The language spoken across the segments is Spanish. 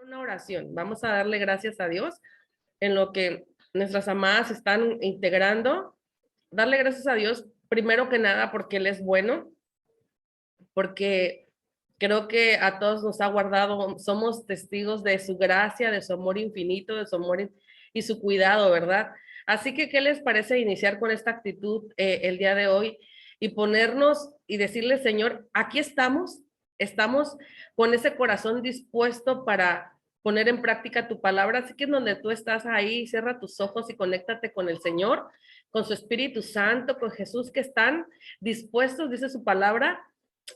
una oración. Vamos a darle gracias a Dios en lo que nuestras amadas están integrando. Darle gracias a Dios, primero que nada, porque Él es bueno, porque creo que a todos nos ha guardado, somos testigos de su gracia, de su amor infinito, de su amor y su cuidado, ¿verdad? Así que, ¿qué les parece iniciar con esta actitud el día de hoy y ponernos y decirle, Señor, aquí estamos con ese corazón dispuesto para poner en práctica tu palabra? Así que en donde tú estás ahí, cierra tus ojos y conéctate con el Señor, con su Espíritu Santo, con Jesús, que están dispuestos, dice su palabra,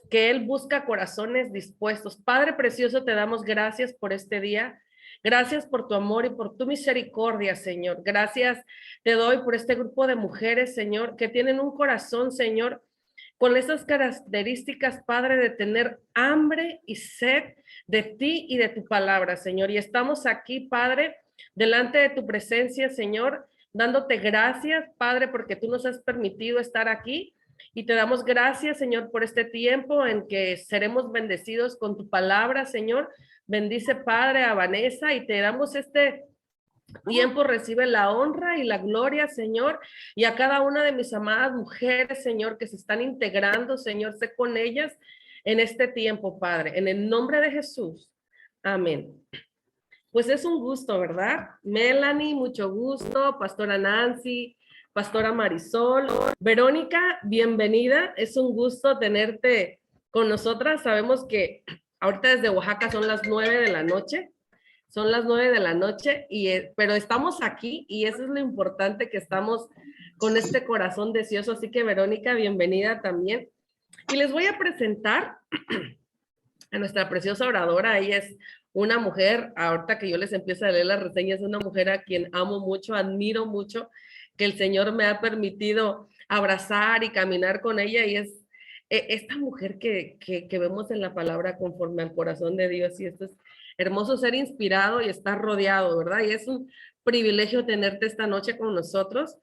que Él busca corazones dispuestos. Padre precioso, te damos gracias por este día. Gracias por tu amor y por tu misericordia, Señor. Gracias te doy por este grupo de mujeres, Señor, que tienen un corazón, Señor, con esas características, Padre, de tener hambre y sed de ti y de tu palabra, Señor. Y estamos aquí, Padre, delante de tu presencia, Señor, dándote gracias, Padre, porque tú nos has permitido estar aquí. Y te damos gracias, Señor, por este tiempo en que seremos bendecidos con tu palabra, Señor. Bendice, Padre, a Vanessa, y te damos este tiempo, recibe la honra y la gloria, Señor, y a cada una de mis amadas mujeres, Señor, que se están integrando, Señor, sé con ellas en este tiempo, Padre, en el nombre de Jesús. Amén. Pues es un gusto, ¿verdad? Melanie, mucho gusto. Pastora Nancy, Pastora Marisol. Verónica, bienvenida. Es un gusto tenerte con nosotras. Sabemos que ahorita desde Oaxaca son las 9 de la noche. Son las 9 de la noche, pero estamos aquí y eso es lo importante, que estamos con este corazón deseoso. Así que Verónica, bienvenida también. Y les voy a presentar a nuestra preciosa oradora. Ella es una mujer, ahorita que yo les empiezo a leer las reseñas, es una mujer a quien amo mucho, admiro mucho, que el Señor me ha permitido abrazar y caminar con ella, y es esta mujer que vemos en la palabra conforme al corazón de Dios. Y esto es hermoso, ser inspirado y estar rodeado, ¿verdad? Y es un privilegio tenerte esta noche con nosotros.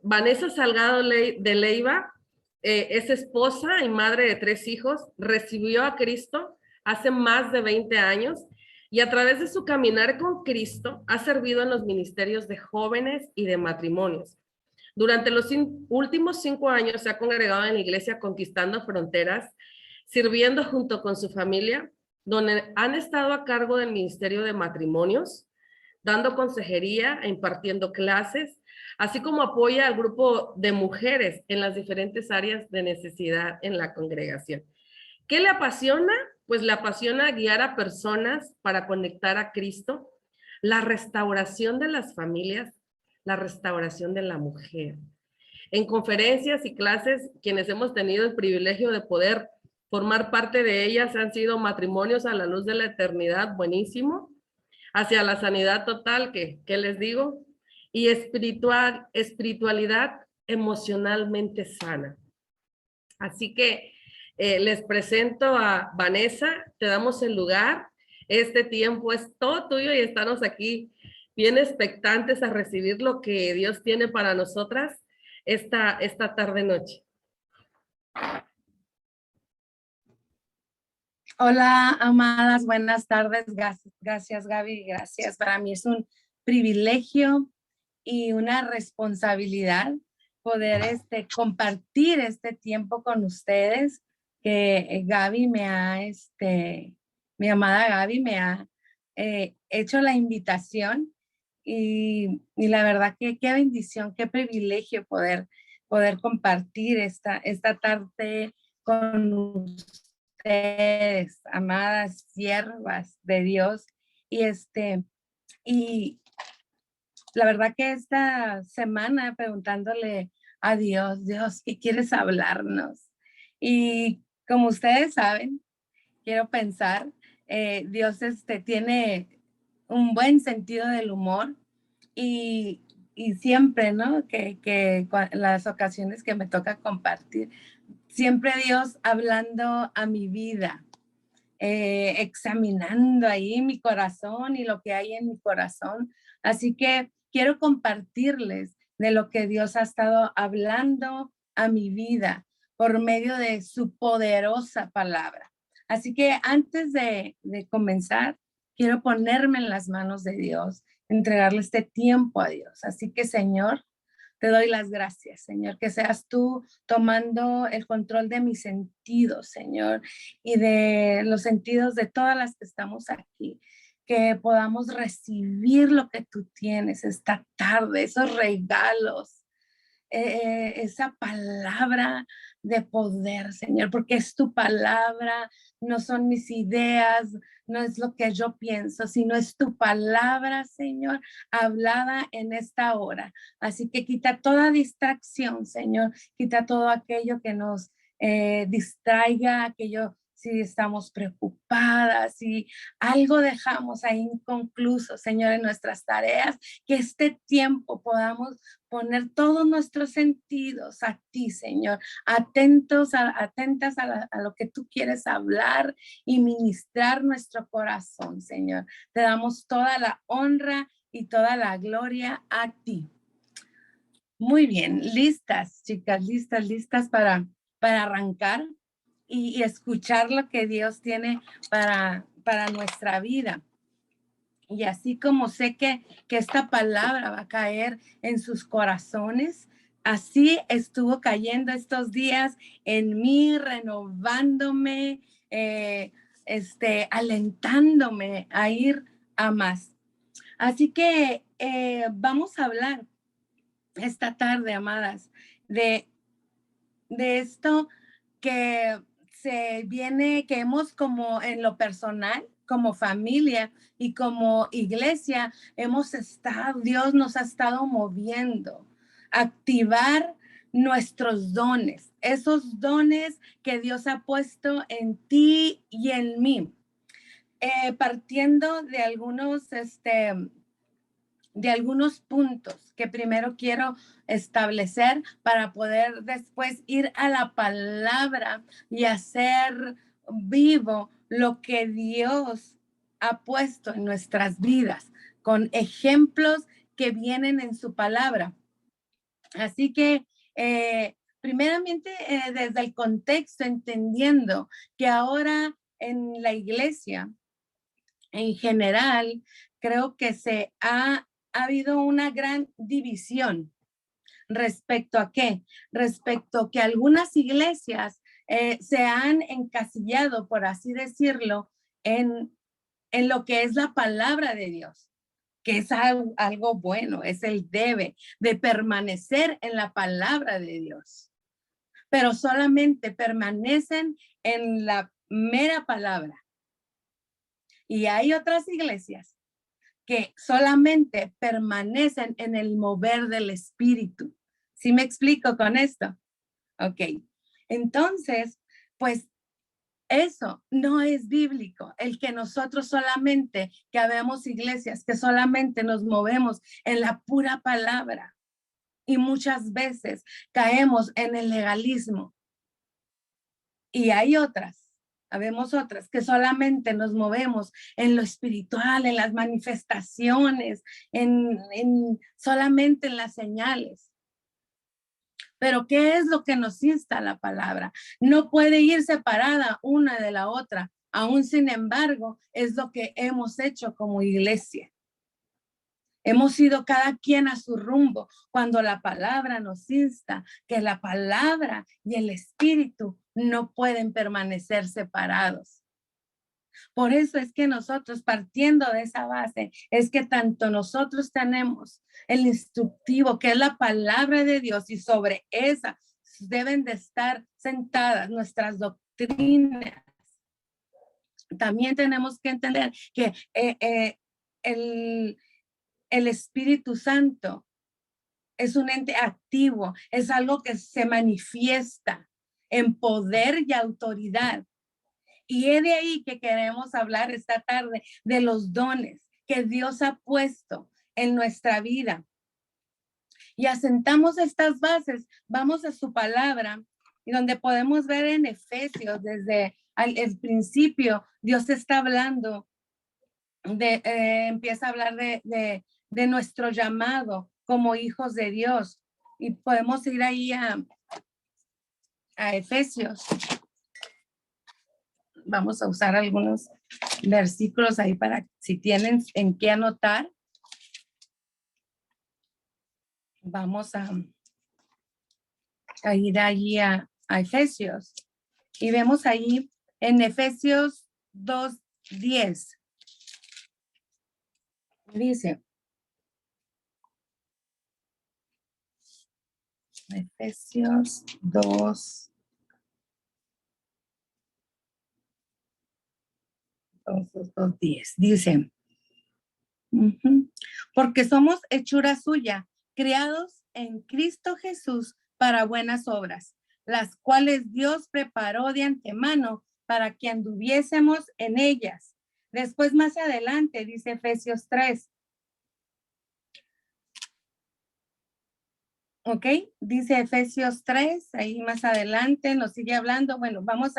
Vanessa Salgado de Leiva es esposa y madre de 3 hijos, recibió a Cristo hace más de 20 años y a través de su caminar con Cristo ha servido en los ministerios de jóvenes y de matrimonios. Durante los últimos 5 años se ha congregado en la iglesia Conquistando Fronteras, sirviendo junto con su familia, donde han estado a cargo del ministerio de matrimonios, dando consejería e impartiendo clases, así como apoya al grupo de mujeres en las diferentes áreas de necesidad en la congregación. ¿Qué le apasiona? Pues le apasiona guiar a personas para conectar a Cristo, la restauración de las familias, la restauración de la mujer. En conferencias y clases, quienes hemos tenido el privilegio de poder formar parte de ellas han sido Matrimonios a la Luz de la Eternidad, buenísimo, Hacia la Sanidad Total, ¿qué les digo? Y espiritualidad emocionalmente sana. Así que les presento a Vanessa, te damos el lugar. Este tiempo es todo tuyo y estamos aquí bien expectantes a recibir lo que Dios tiene para nosotras esta tarde-noche. Hola, amadas, buenas tardes. Gracias, Gaby. Gracias. Para mí es un privilegio y una responsabilidad poder compartir este tiempo con ustedes, que Gaby mi amada Gaby me ha hecho la invitación y la verdad que qué bendición, qué privilegio poder compartir esta tarde con ustedes, amadas siervas de Dios. Y la verdad que esta semana preguntándole a Dios, ¿qué quieres hablarnos? Y como ustedes saben, quiero pensar, Dios tiene un buen sentido del humor y siempre, ¿no? Que las ocasiones que me toca compartir, siempre Dios hablando a mi vida, examinando ahí mi corazón y lo que hay en mi corazón. Así que quiero compartirles de lo que Dios ha estado hablando a mi vida por medio de su poderosa palabra. Así que antes de comenzar, quiero ponerme en las manos de Dios, entregarle este tiempo a Dios. Así que, Señor, te doy las gracias, Señor, que seas tú tomando el control de mis sentidos, Señor, y de los sentidos de todas las que estamos aquí, que podamos recibir lo que tú tienes esta tarde, esos regalos, esa palabra de poder, Señor, porque es tu palabra, no son mis ideas, no es lo que yo pienso, sino es tu palabra, Señor, hablada en esta hora. Así que quita toda distracción, Señor, quita todo aquello que nos distraiga, aquello si estamos preocupadas, si algo dejamos ahí inconcluso, Señor, en nuestras tareas, que este tiempo podamos poner todos nuestros sentidos a ti, Señor, atentas a lo que tú quieres hablar y ministrar nuestro corazón, Señor. Te damos toda la honra y toda la gloria a ti. Muy bien, listas, chicas, listas para arrancar y escuchar lo que Dios tiene para nuestra vida. Y así como sé que esta palabra va a caer en sus corazones, así estuvo cayendo estos días en mí, renovándome, alentándome a ir a más. Así que vamos a hablar esta tarde, amadas, de esto que se viene, que hemos como en lo personal, como familia y como iglesia, Dios nos ha estado moviendo, activar nuestros dones, esos dones que Dios ha puesto en ti y en mí. Partiendo de algunos puntos que primero quiero establecer para poder después ir a la palabra y hacer vivo lo que Dios ha puesto en nuestras vidas con ejemplos que vienen en su palabra. Así que primeramente desde el contexto, entendiendo que ahora en la iglesia en general, creo que ha habido una gran división. ¿Respecto a qué? Respecto a que algunas iglesias se han encasillado, por así decirlo, en lo que es la palabra de Dios, que es algo bueno, es el debe de permanecer en la palabra de Dios. Pero solamente permanecen en la mera palabra. Y hay otras iglesias que solamente permanecen en el mover del Espíritu. ¿Sí me explico con esto? Ok. Entonces, pues eso no es bíblico, el que nosotros solamente, que habemos iglesias, que solamente nos movemos en la pura palabra. Y muchas veces caemos en el legalismo. Y hay otras. Habemos otras que solamente nos movemos en lo espiritual, en las manifestaciones, solamente en las señales. Pero ¿qué es lo que nos insta la palabra? No puede ir separada una de la otra. Aún sin embargo, es lo que hemos hecho como iglesia. Hemos ido cada quien a su rumbo cuando la palabra nos insta que la palabra y el espíritu no pueden permanecer separados. Por eso es que nosotros, partiendo de esa base, es que tanto nosotros tenemos el instructivo, que es la palabra de Dios, y sobre esa deben de estar sentadas nuestras doctrinas. También tenemos que entender que el Espíritu Santo es un ente activo, es algo que se manifiesta en poder y autoridad. Y es de ahí que queremos hablar esta tarde, de los dones que Dios ha puesto en nuestra vida. Y asentamos estas bases, vamos a su palabra, y donde podemos ver en Efesios, desde el principio, Dios está hablando, empieza a hablar de nuestro llamado como hijos de Dios. Y podemos ir ahí a Efesios. Vamos a usar algunos versículos ahí para si tienen en qué anotar. Vamos a ir allí a Efesios. Y vemos ahí en Efesios 2:10. Dice, Efesios 2:10. Dice, porque somos hechura suya, creados en Cristo Jesús para buenas obras, las cuales Dios preparó de antemano para que anduviésemos en ellas. Después, más adelante, dice Efesios 3. Ok, dice Efesios 3, ahí más adelante nos sigue hablando. Bueno, vamos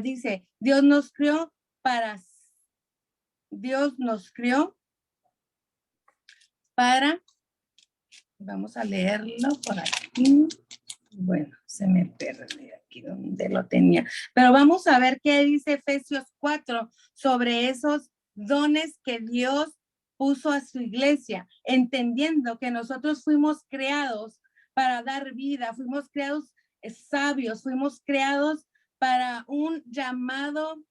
dice, Dios nos crió para, vamos a leerlo por aquí. Bueno, se me perdió aquí donde lo tenía. Pero vamos a ver qué dice Efesios 4 sobre esos dones que Dios puso a su iglesia, entendiendo que nosotros fuimos creados para dar vida, fuimos creados sabios, fuimos creados para un llamado,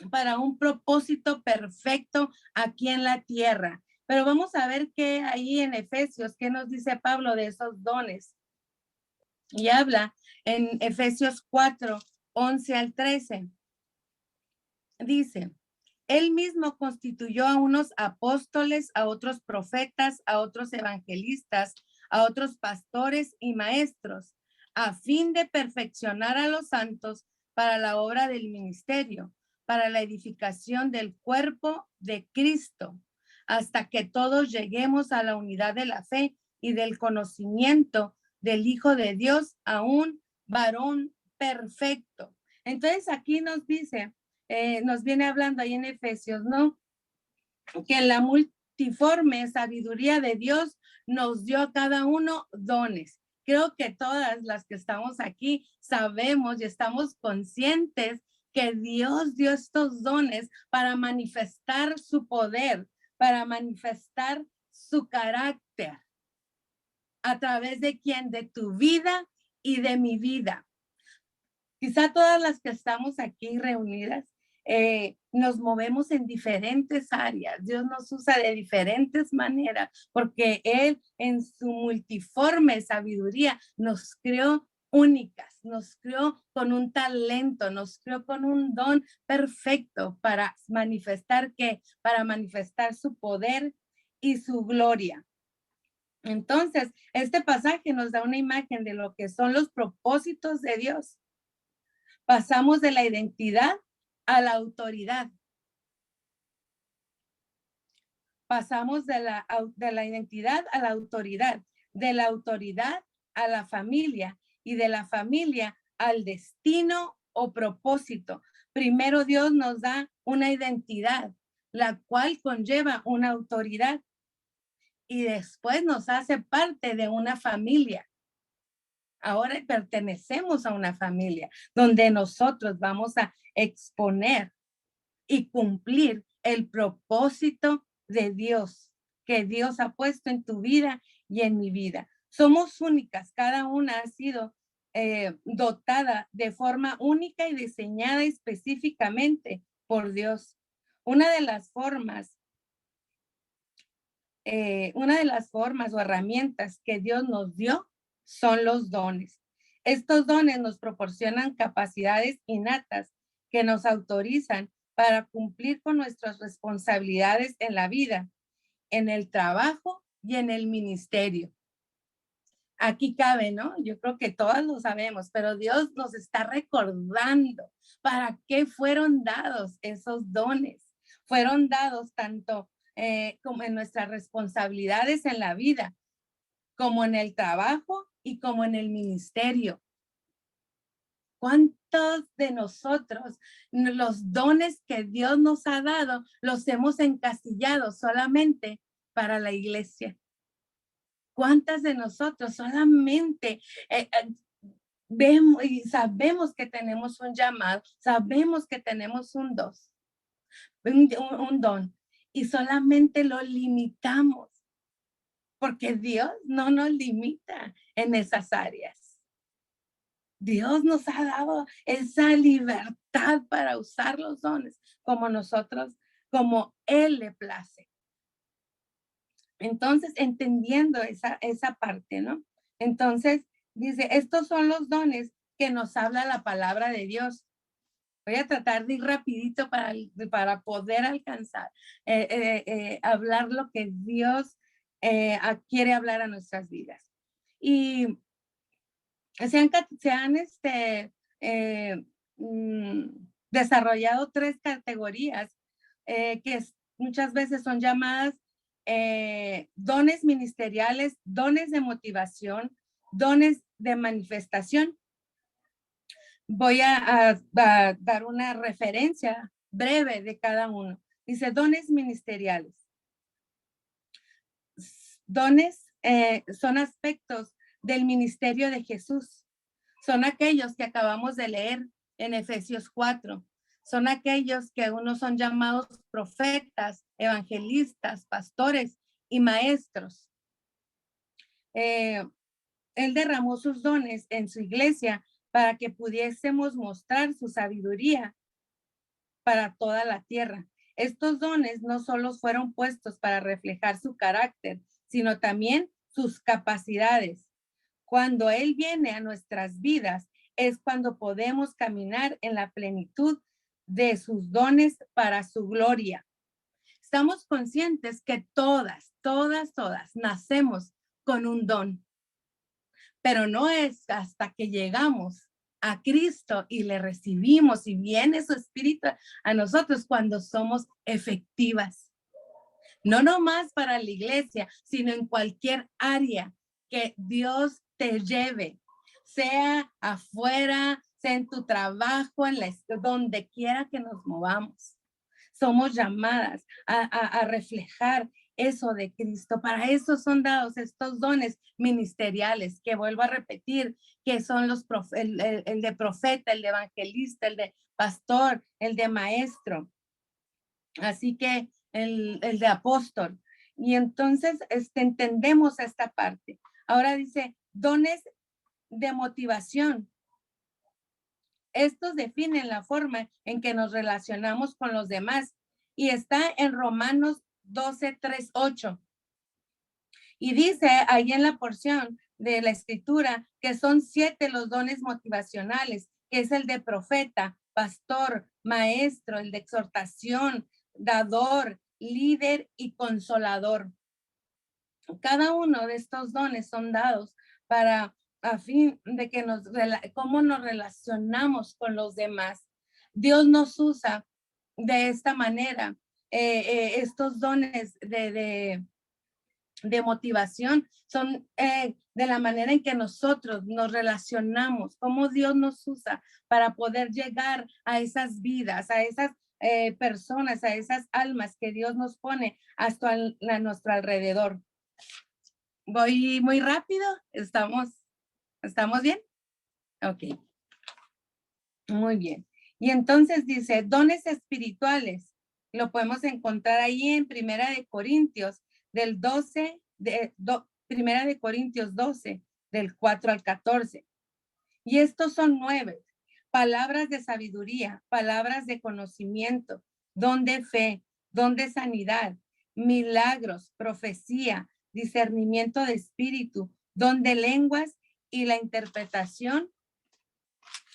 para un propósito perfecto aquí en la tierra. Pero vamos a ver qué ahí en Efesios, qué nos dice Pablo de esos dones. Y habla en Efesios 4:11-13. Dice, él mismo constituyó a unos apóstoles, a otros profetas, a otros evangelistas, a otros pastores y maestros, a fin de perfeccionar a los santos para la obra del ministerio, para la edificación del cuerpo de Cristo, hasta que todos lleguemos a la unidad de la fe y del conocimiento del Hijo de Dios, a un varón perfecto. Entonces aquí nos dice, nos viene hablando ahí en Efesios, ¿no? Que la multiforme sabiduría de Dios nos dio a cada uno dones. Creo que todas las que estamos aquí sabemos y estamos conscientes que Dios dio estos dones para manifestar su poder, para manifestar su carácter. ¿A través de quién? De tu vida y de mi vida. Quizá todas las que estamos aquí reunidas nos movemos en diferentes áreas. Dios nos usa de diferentes maneras porque Él en su multiforme sabiduría nos creó únicas, nos creó con un talento, nos creó con un don perfecto para manifestar para manifestar su poder y su gloria. Entonces, este pasaje nos da una imagen de lo que son los propósitos de Dios. Pasamos de la identidad a la autoridad. Pasamos de la identidad a la autoridad, de la autoridad a la familia y de la familia al destino o propósito. Primero Dios nos da una identidad, la cual conlleva una autoridad y después nos hace parte de una familia. Ahora pertenecemos a una familia donde nosotros vamos a exponer y cumplir el propósito de Dios que Dios ha puesto en tu vida y en mi vida. Somos únicas, cada una ha sido dotada de forma única y diseñada específicamente por Dios. Una de las formas o herramientas que Dios nos dio son los dones. Estos dones nos proporcionan capacidades innatas que nos autorizan para cumplir con nuestras responsabilidades en la vida, en el trabajo y en el ministerio. Aquí cabe, ¿no? Yo creo que todos lo sabemos, pero Dios nos está recordando para qué fueron dados esos dones. Fueron dados tanto como en nuestras responsabilidades en la vida, como en el trabajo y como en el ministerio. ¿Cuántos de nosotros los dones que Dios nos ha dado los hemos encasillado solamente para la iglesia? ¿Cuántas de nosotros solamente vemos y sabemos que tenemos un llamado, sabemos que tenemos un don, y solamente lo limitamos, porque Dios no nos limita en esas áreas. Dios nos ha dado esa libertad para usar los dones como nosotros, como Él le place. Entonces, entendiendo esa parte, ¿no? Entonces, dice, estos son los dones que nos habla la palabra de Dios. Voy a tratar de ir rapidito para poder alcanzar, hablar lo que Dios quiere hablar a nuestras vidas. Y se han desarrollado 3 categorías que muchas veces son llamadas dones ministeriales, dones de motivación, dones de manifestación. Voy a dar una referencia breve de cada uno. Dice dones ministeriales. Dones son aspectos del ministerio de Jesús. Son aquellos que acabamos de leer en Efesios 4. Son aquellos que unos son llamados profetas, evangelistas, pastores y maestros. Él derramó sus dones en su iglesia para que pudiésemos mostrar su sabiduría para toda la tierra. Estos dones no solo fueron puestos para reflejar su carácter, sino también sus capacidades. Cuando Él viene a nuestras vidas, es cuando podemos caminar en la plenitud de sus dones para su gloria. Estamos conscientes que todas nacemos con un don, pero no es hasta que llegamos a Cristo y le recibimos y viene su espíritu a nosotros cuando somos efectivas. No nomás para la iglesia, sino en cualquier área que Dios te lleve, sea afuera, sea en tu trabajo, donde quiera que nos movamos. Somos llamadas a reflejar eso de Cristo. Para eso son dados estos dones ministeriales, que vuelvo a repetir, que son el de profeta, el de evangelista, el de pastor, el de maestro. Así que el de apóstol. Y entonces entendemos esta parte. Ahora dice, dones de motivación. Estos definen la forma en que nos relacionamos con los demás y está en Romanos 12, 3, 8. Y dice ahí en la porción de la escritura que son 7 los dones motivacionales, que es el de profeta, pastor, maestro, el de exhortación, dador, líder y consolador. Cada uno de estos dones son dados para a fin de que cómo nos relacionamos con los demás. Dios nos usa de esta manera. Estos dones de motivación son de la manera en que nosotros nos relacionamos, cómo Dios nos usa para poder llegar a esas vidas, a esas personas, a esas almas que Dios nos pone hasta a nuestro alrededor. Voy muy rápido, ¿estamos bien? Ok, muy bien. Y entonces dice, dones espirituales, lo podemos encontrar ahí en Primera de Corintios, Primera de Corintios 12, del 4 al 14. Y estos son 9, palabras de sabiduría, palabras de conocimiento, don de fe, don de sanidad, milagros, profecía, discernimiento de espíritu, don de lenguas y la interpretación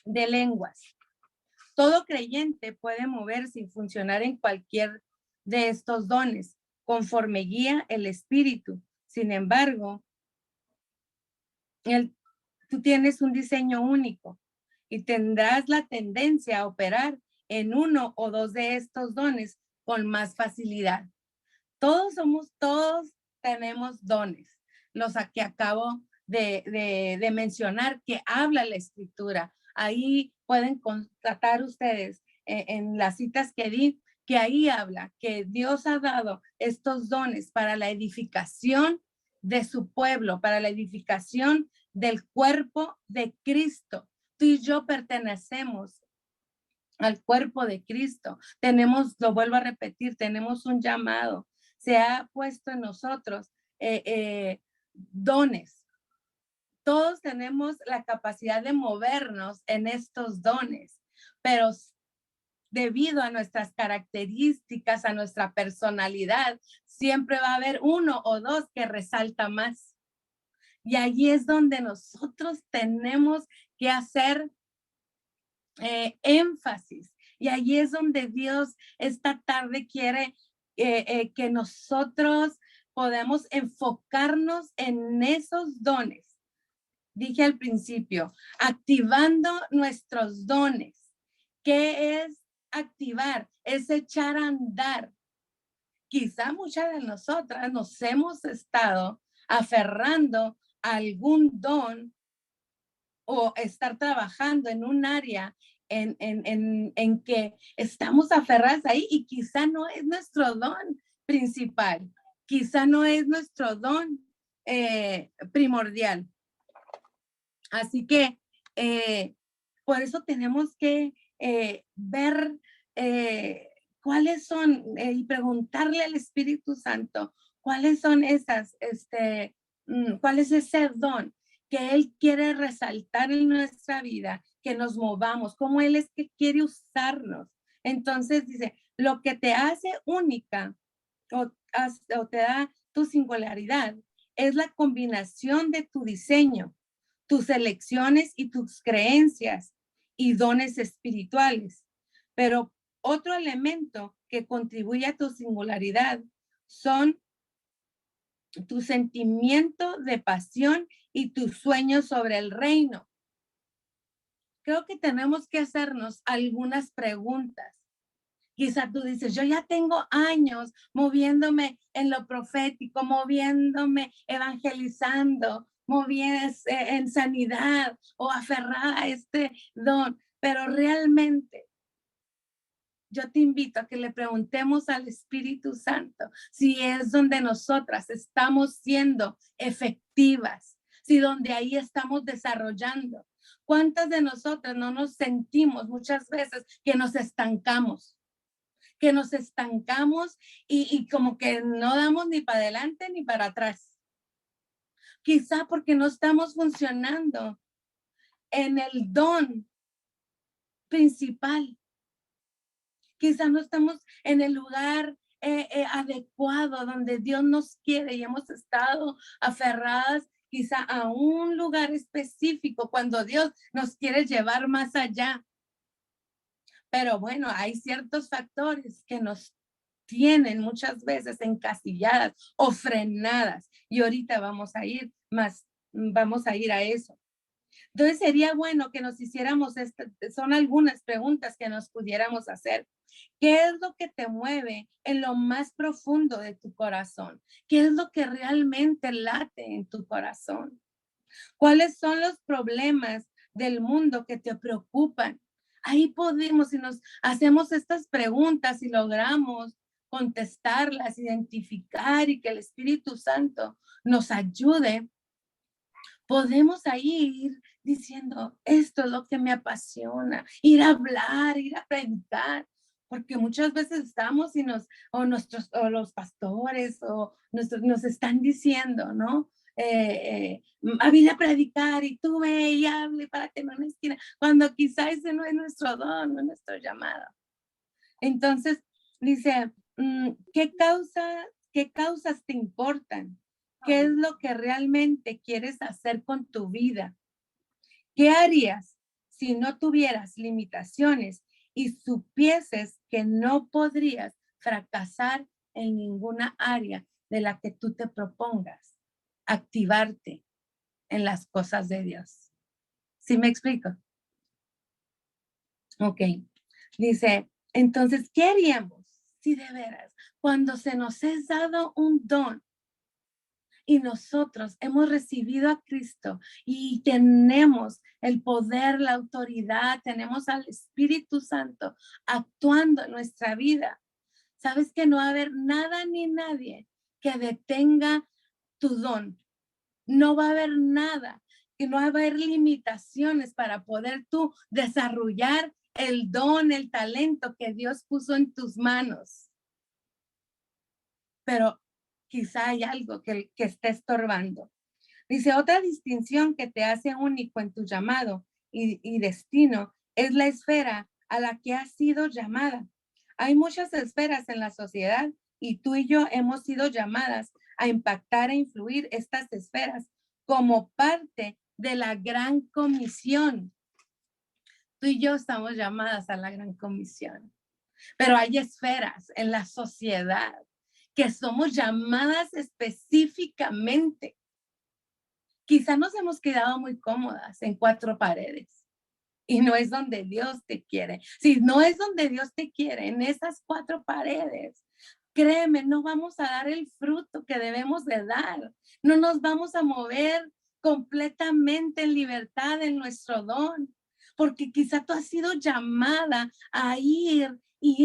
de lenguas. Todo creyente puede moverse y funcionar en cualquier de estos dones, conforme guía el espíritu. Sin embargo, tú tienes un diseño único y tendrás la tendencia a operar en uno o dos de estos dones con más facilidad. Todos tenemos dones, los que acabo de mencionar, que habla la escritura. Ahí pueden constatar ustedes en las citas que di, que ahí habla que Dios ha dado estos dones para la edificación de su pueblo, para la edificación del cuerpo de Cristo. Tú y yo pertenecemos al cuerpo de Cristo. Tenemos, lo vuelvo a repetir, tenemos un llamado. Se ha puesto en nosotros dones. Todos tenemos la capacidad de movernos en estos dones, pero debido a nuestras características, a nuestra personalidad, siempre va a haber uno o dos que resalta más. Y allí es donde nosotros tenemos que hacer énfasis. Y allí es donde Dios esta tarde quiere que nosotros podamos enfocarnos en esos dones. Dije al principio, activando nuestros dones. ¿Qué es activar? Es echar a andar. Quizá muchas de nosotras nos hemos estado aferrando a algún don o estar trabajando en un área en que estamos aferradas ahí y quizá no es nuestro don principal, quizá no es nuestro don primordial. Así que por eso tenemos que ver cuáles son y preguntarle al Espíritu Santo cuáles son esas, cuál es ese don que Él quiere resaltar en nuestra vida, que nos movamos, cómo Él es que quiere usarnos. Entonces dice, lo que te hace única o te da tu singularidad es la combinación de tu diseño, tus elecciones y tus creencias y dones espirituales. Pero otro elemento que contribuye a tu singularidad son tu sentimiento de pasión y tus sueños sobre el reino. Creo que tenemos que hacernos algunas preguntas. Quizá tú dices, yo ya tengo años moviéndome en lo profético, moviéndome, evangelizando, moviéndome en sanidad o aferrada a este don, pero realmente yo te invito a que le preguntemos al Espíritu Santo si es donde nosotras estamos siendo efectivas, si donde ahí estamos desarrollando. ¿Cuántas de nosotras no nos sentimos muchas veces que nos estancamos? Que nos estancamos y como que no damos ni para adelante ni para atrás. Quizá porque no estamos funcionando en el don principal. Quizá no estamos en el lugar adecuado donde Dios nos quiere y hemos estado aferradas quizá a un lugar específico cuando Dios nos quiere llevar más allá. Pero bueno, hay ciertos factores que nos tienen muchas veces encasilladas o frenadas y ahorita vamos a ir a eso. Entonces sería bueno que nos hiciéramos, son algunas preguntas que nos pudiéramos hacer. ¿Qué es lo que te mueve en lo más profundo de tu corazón? ¿Qué es lo que realmente late en tu corazón? ¿Cuáles son los problemas del mundo que te preocupan? Ahí podemos, si nos hacemos estas preguntas y logramos contestarlas, identificar y que el Espíritu Santo nos ayude, podemos ahí ir diciendo, esto es lo que me apasiona, ir a hablar, ir a predicar, porque muchas veces estamos y o los pastores nos están diciendo, ¿no? A venir a predicar y tú ve y hable para que no una esquina, cuando quizá ese no es nuestro don, no es nuestro llamado. Entonces, dice, ¿qué causas te importan? ¿Qué es lo que realmente quieres hacer con tu vida? ¿Qué harías si no tuvieras limitaciones y supieses que no podrías fracasar en ninguna área de la que tú te propongas? Activarte en las cosas de Dios. ¿Sí me explico? Ok. Dice, entonces, ¿qué haríamos si de veras, cuando se nos es dado un don y nosotros hemos recibido a Cristo y tenemos el poder, la autoridad, tenemos al Espíritu Santo actuando en nuestra vida? Sabes que no va a haber nada ni nadie que detenga tu don. No va a haber nada y no va a haber limitaciones para poder tú desarrollar el don, el talento que Dios puso en tus manos. Pero quizá hay algo que esté estorbando. Dice, otra distinción que te hace único en tu llamado y destino es la esfera a la que has sido llamada. Hay muchas esferas en la sociedad y tú y yo hemos sido llamadas a impactar e influir estas esferas como parte de la gran comisión. Tú y yo estamos llamadas a la gran comisión, pero hay esferas en la sociedad que somos llamadas específicamente. Quizá nos hemos quedado muy cómodas en cuatro paredes y no es donde Dios te quiere. Si no es donde Dios te quiere, en esas cuatro paredes, créeme, no vamos a dar el fruto que debemos de dar. No nos vamos a mover completamente en libertad en nuestro don, porque quizá tú has sido llamada a ir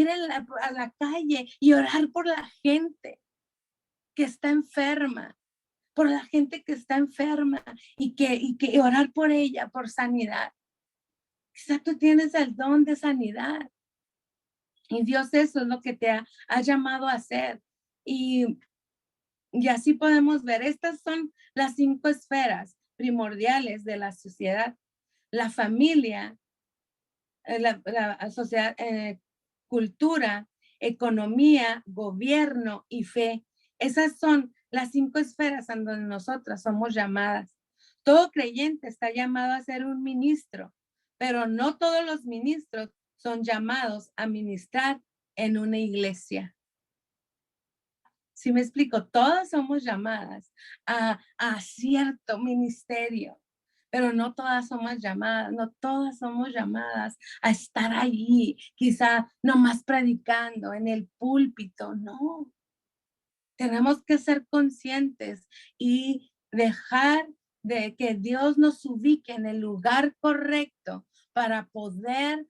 a la calle y orar por la gente que está enferma, por la gente que está enferma y que orar por ella, por sanidad. Quizá tú tienes el don de sanidad y Dios eso es lo que te ha llamado a hacer. Y así podemos ver, estas son las 5 esferas primordiales de la sociedad. La familia, la sociedad, cultura, economía, gobierno y fe. Esas son las 5 esferas en donde nosotras somos llamadas. Todo creyente está llamado a ser un ministro, pero no todos los ministros son llamados a ministrar en una iglesia. ¿Sí me explico? Todas somos llamadas a cierto ministerio, pero no todas somos llamadas a estar allí, quizá nomás predicando en el púlpito, no. Tenemos que ser conscientes y dejar de que Dios nos ubique en el lugar correcto para poder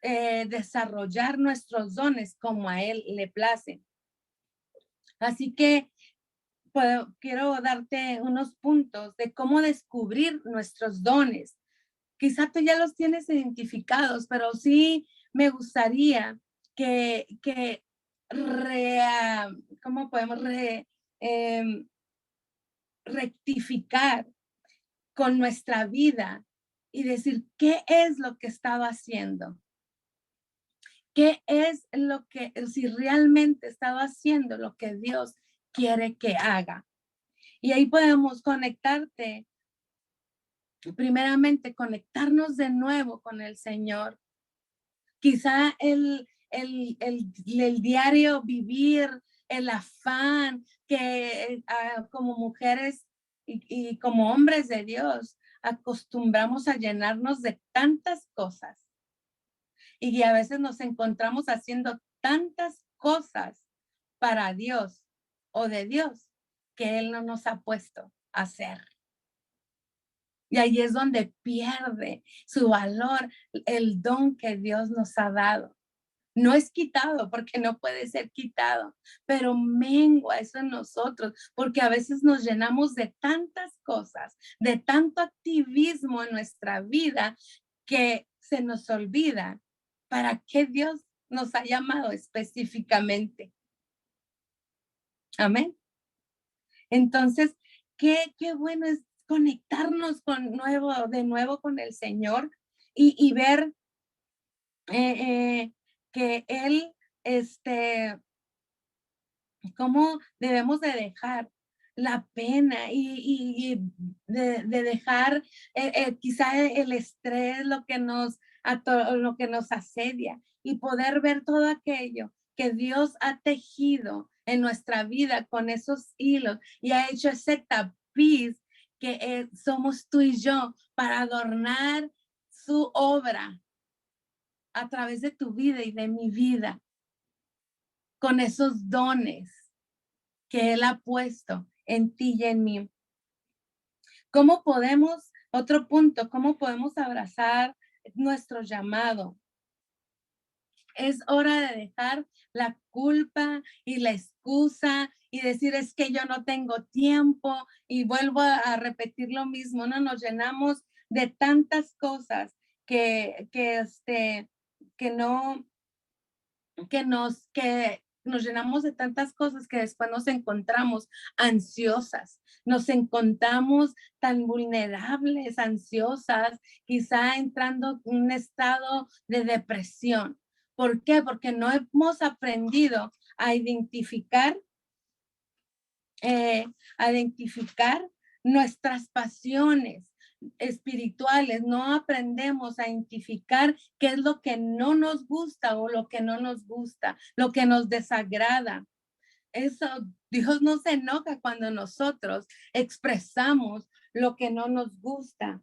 desarrollar nuestros dones como a Él le place. Así que quiero darte unos puntos de cómo descubrir nuestros dones. Quizá tú ya los tienes identificados, pero sí me gustaría que ¿cómo podemos rectificar con nuestra vida y decir qué es lo que estaba haciendo? ¿Qué es lo que, si realmente estaba haciendo lo que Dios quiere que haga? Y ahí podemos conectarnos de nuevo con el Señor. Quizá el diario vivir, el afán que como mujeres y como hombres de Dios acostumbramos a llenarnos de tantas cosas. Y a veces nos encontramos haciendo tantas cosas para Dios o de Dios que Él no nos ha puesto a hacer. Y ahí es donde pierde su valor el don que Dios nos ha dado. No es quitado porque no puede ser quitado, pero mengua eso en nosotros porque a veces nos llenamos de tantas cosas, de tanto activismo en nuestra vida que se nos olvida para qué Dios nos ha llamado específicamente. Amén. Entonces, qué bueno es conectarnos de nuevo con el Señor y ver que Él, cómo debemos de dejar la pena y de dejar quizá el estrés, lo que nos asedia y poder ver todo aquello que Dios ha tejido en nuestra vida con esos hilos y ha hecho ese tapiz que somos tú y yo para adornar su obra a través de tu vida y de mi vida, con esos dones que Él ha puesto en ti y en mí. Otro punto, cómo podemos abrazar nuestro llamado? Es hora de dejar la culpa y la excusa y decir es que yo no tengo tiempo y vuelvo a repetir lo mismo, ¿no? Nos llenamos de tantas cosas que no, que nos llenamos de tantas cosas que después nos encontramos ansiosas, nos encontramos tan vulnerables, ansiosas, quizá entrando en un estado de depresión. ¿Por qué? Porque no hemos aprendido a identificar, a identificar nuestras pasiones espirituales, no aprendemos a identificar qué es lo que no nos gusta o lo que no nos gusta, lo que nos desagrada. Eso, Dios no se enoja cuando nosotros expresamos lo que no nos gusta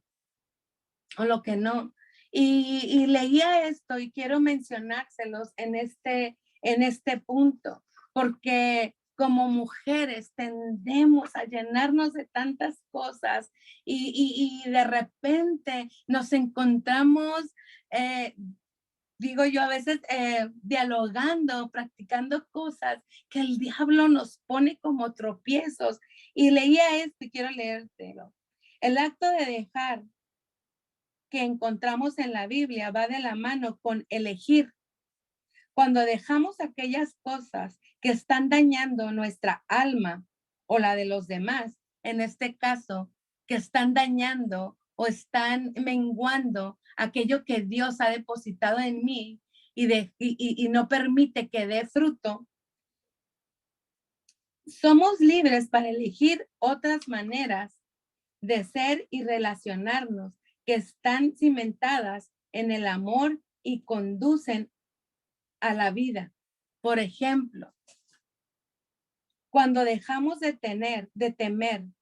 o lo que no. Y leía esto y quiero mencionárselos en este punto, porque como mujeres tendemos a llenarnos de tantas cosas y de repente nos encontramos, digo yo, a veces dialogando, practicando cosas que el diablo nos pone como tropiezos. Y leía esto y quiero leértelo. El acto de dejar que encontramos en la Biblia va de la mano con elegir. Cuando dejamos aquellas cosas que están dañando nuestra alma o la de los demás, en este caso, que están dañando o están menguando aquello que Dios ha depositado en mí y no permite que dé fruto, somos libres para elegir otras maneras de ser y relacionarnos que están cimentadas en el amor y conducen a la vida. Por ejemplo, cuando dejamos de temer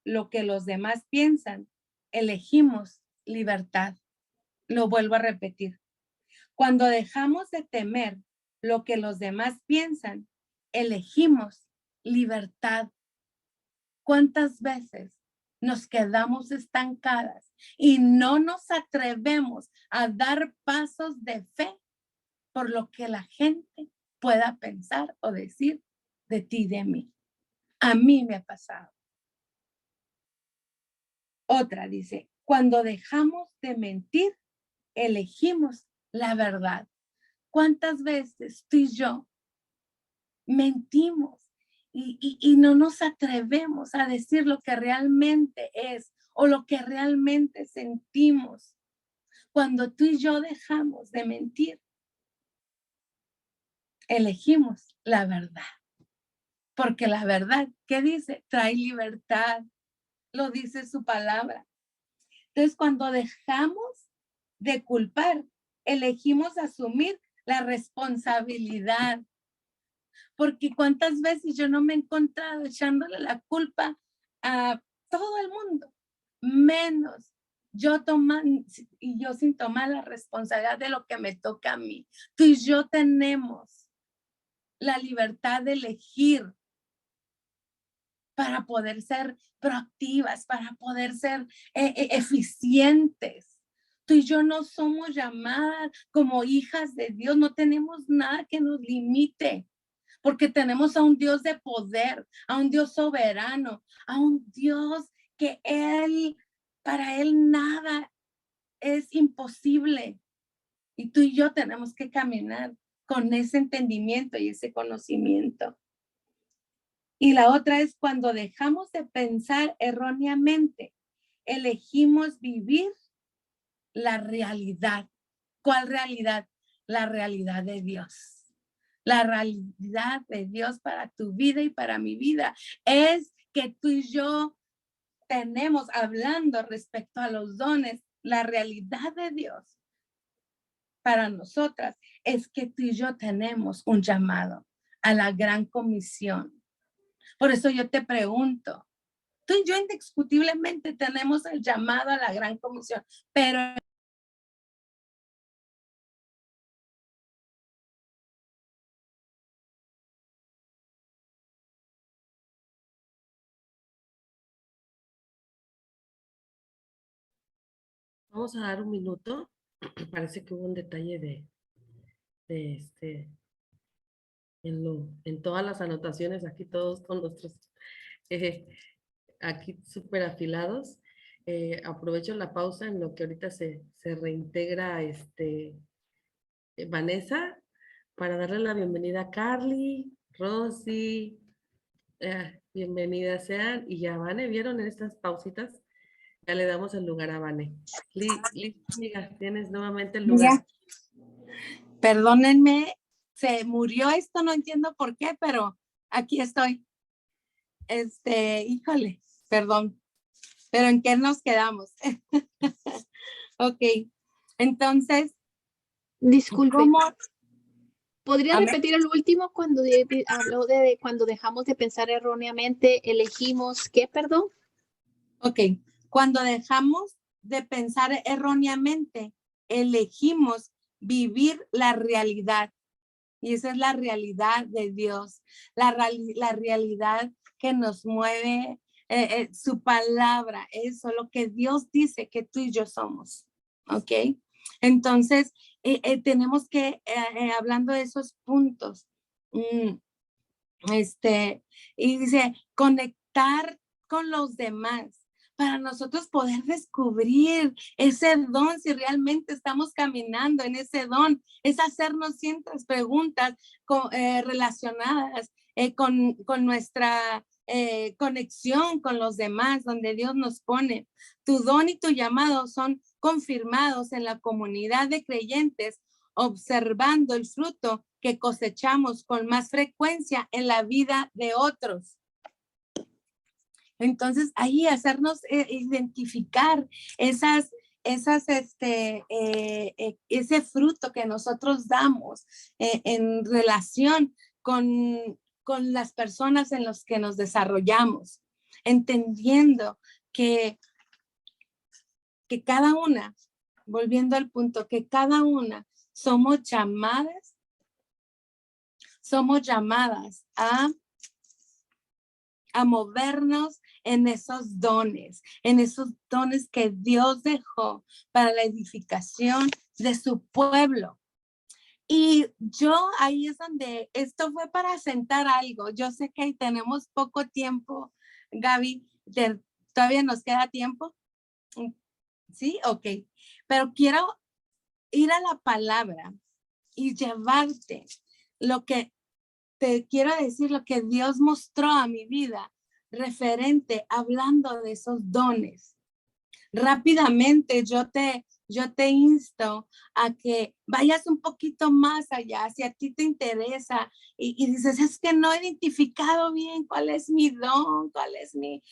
lo que los demás piensan, elegimos libertad. Lo vuelvo a repetir. Cuando dejamos de temer lo que los demás piensan, elegimos libertad. ¿Cuántas veces nos quedamos estancadas y no nos atrevemos a dar pasos de fe por lo que la gente pueda pensar o decir de ti y de mí? A mí me ha pasado. Otra dice, cuando dejamos de mentir, elegimos la verdad. ¿Cuántas veces tú y yo mentimos y no nos atrevemos a decir lo que realmente es o lo que realmente sentimos? Cuando tú y yo dejamos de mentir, elegimos la verdad. Porque la verdad, ¿qué dice? Trae libertad. Lo dice su palabra. Entonces, cuando dejamos de culpar, elegimos asumir la responsabilidad. Porque cuántas veces yo no me he encontrado echándole la culpa a todo el mundo, menos yo sin tomar la responsabilidad de lo que me toca a mí. Tú y yo tenemos la libertad de elegir para poder ser proactivas, para poder ser eficientes. Tú y yo no somos llamadas como hijas de Dios, no tenemos nada que nos limite, porque tenemos a un Dios de poder, a un Dios soberano, a un Dios que para Él nada es imposible. Y tú y yo tenemos que caminar con ese entendimiento y ese conocimiento. Y la otra es cuando dejamos de pensar erróneamente, elegimos vivir la realidad. ¿Cuál realidad? La realidad de Dios. La realidad de Dios para tu vida y para mi vida es que tú y yo tenemos, hablando respecto a los dones, la realidad de Dios para nosotras es que tú y yo tenemos un llamado a la gran comisión. Por eso yo te pregunto, tú y yo indiscutiblemente tenemos el llamado a la gran comisión, pero Vamos a dar un minuto. Parece que hubo un detalle de en todas las anotaciones, aquí todos con nuestros, eh, aquí súper afilados. Aprovecho la pausa en lo que ahorita se reintegra Vanessa para darle la bienvenida a Carly, Rosy, bienvenidas sean. Y ya, Vane, ¿vieron en estas pausitas? Ya le damos el lugar a Vane. Liz, amiga, tienes nuevamente el lugar. Ya, perdónenme, se murió esto, no entiendo por qué, pero aquí estoy. Híjole, perdón, pero ¿en qué nos quedamos? Ok, entonces, Disculpe, ¿cómo? ¿podría A ver, repetir el último cuando habló de cuando dejamos de pensar erróneamente, elegimos qué, perdón? ok, cuando dejamos de pensar erróneamente, elegimos vivir la realidad. Y esa es la realidad de Dios, la realidad que nos mueve, su palabra, eso, lo que Dios dice que tú y yo somos. ¿Ok? Entonces, tenemos que, hablando de esos puntos, y dice, conectar con los demás para nosotros poder descubrir ese don, si realmente estamos caminando en ese don, es hacernos ciertas preguntas relacionadas con nuestra conexión con los demás, donde Dios nos pone. Tu don y tu llamado son confirmados en la comunidad de creyentes, observando el fruto que cosechamos con más frecuencia en la vida de otros. Entonces, ahí hacernos identificar ese fruto que nosotros damos en relación con las personas en las que nos desarrollamos, entendiendo que cada una, volviendo al punto, que cada una somos llamadas a movernos en esos dones que Dios dejó para la edificación de su pueblo. Y yo ahí es donde esto fue para sentar algo. Yo sé que tenemos poco tiempo, Gaby, ¿todavía nos queda tiempo? Sí, ok. Pero quiero ir a la palabra y llevarte lo que te quiero decir, lo que Dios mostró a mi vida referente, hablando de esos dones. Rápidamente yo te insto a que vayas un poquito más allá, si a ti te interesa y dices, es que no he identificado bien cuál es mi don, cuál es mi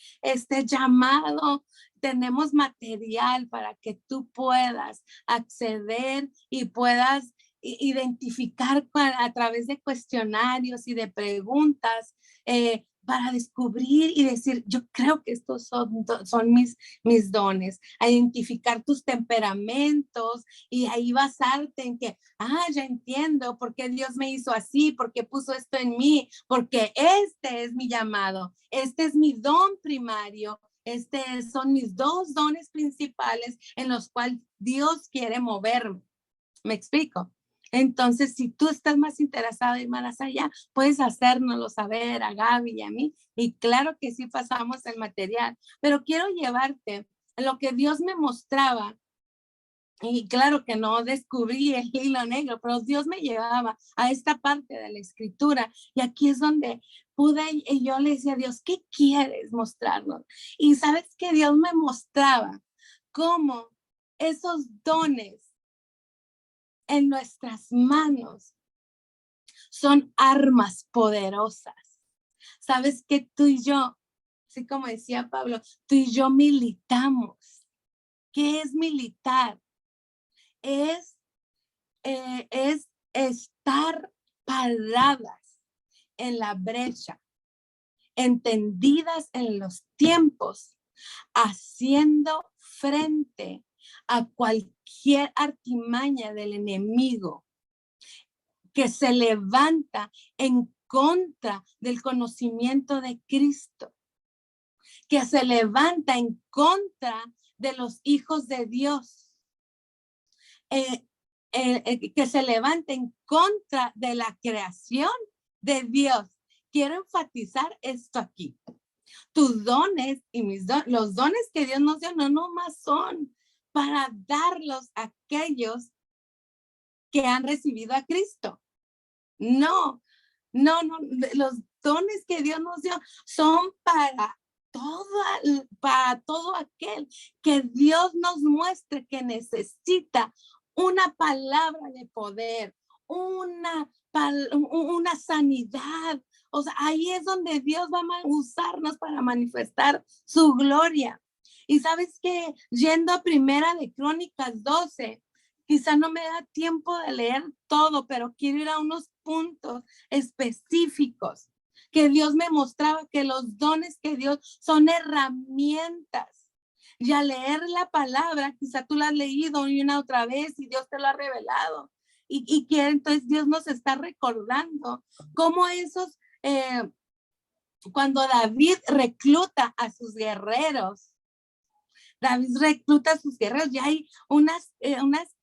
llamado. Tenemos material para que tú puedas acceder y puedas identificar a través de cuestionarios y de preguntas para descubrir y decir, yo creo que estos son mis dones, a identificar tus temperamentos y ahí basarte en que, ya entiendo por qué Dios me hizo así, por qué puso esto en mí, porque este es mi llamado, este es mi don primario, son mis dos dones principales en los cuales Dios quiere moverme. ¿Me explico? Entonces, si tú estás más interesado en ir más allá, puedes hacérnoslo saber a Gaby y a mí. Y claro que sí pasamos el material, pero quiero llevarte a lo que Dios me mostraba. Y claro que no descubrí el hilo negro, pero Dios me llevaba a esta parte de la escritura. Y aquí es donde pude, y yo le decía a Dios, ¿qué quieres mostrarnos? Y sabes que Dios me mostraba cómo esos dones en nuestras manos son armas poderosas. Sabes que tú y yo, así como decía Pablo, tú y yo militamos. ¿Qué es militar? Es estar paradas en la brecha, entendidas en los tiempos, haciendo frente a cualquier artimaña del enemigo que se levanta en contra del conocimiento de Cristo, que se levanta en contra de los hijos de Dios, que se levanta en contra de la creación de Dios. Quiero enfatizar esto aquí. Tus dones y mis dones, los dones que Dios nos dio, no nomás son para darlos a aquellos que han recibido a Cristo. No, los dones que Dios nos dio son para todo aquel que Dios nos muestre que necesita una palabra de poder, una sanidad. O sea, ahí es donde Dios va a usarnos para manifestar su gloria. Y sabes que yendo a Primera de Crónicas 12, quizá no me da tiempo de leer todo, pero quiero ir a unos puntos específicos que Dios me mostraba que los dones que Dios son herramientas. Y al leer la palabra, quizá tú la has leído una otra vez y Dios te lo ha revelado. Y que entonces Dios nos está recordando cómo cuando David recluta a sus guerreros, ya hay unas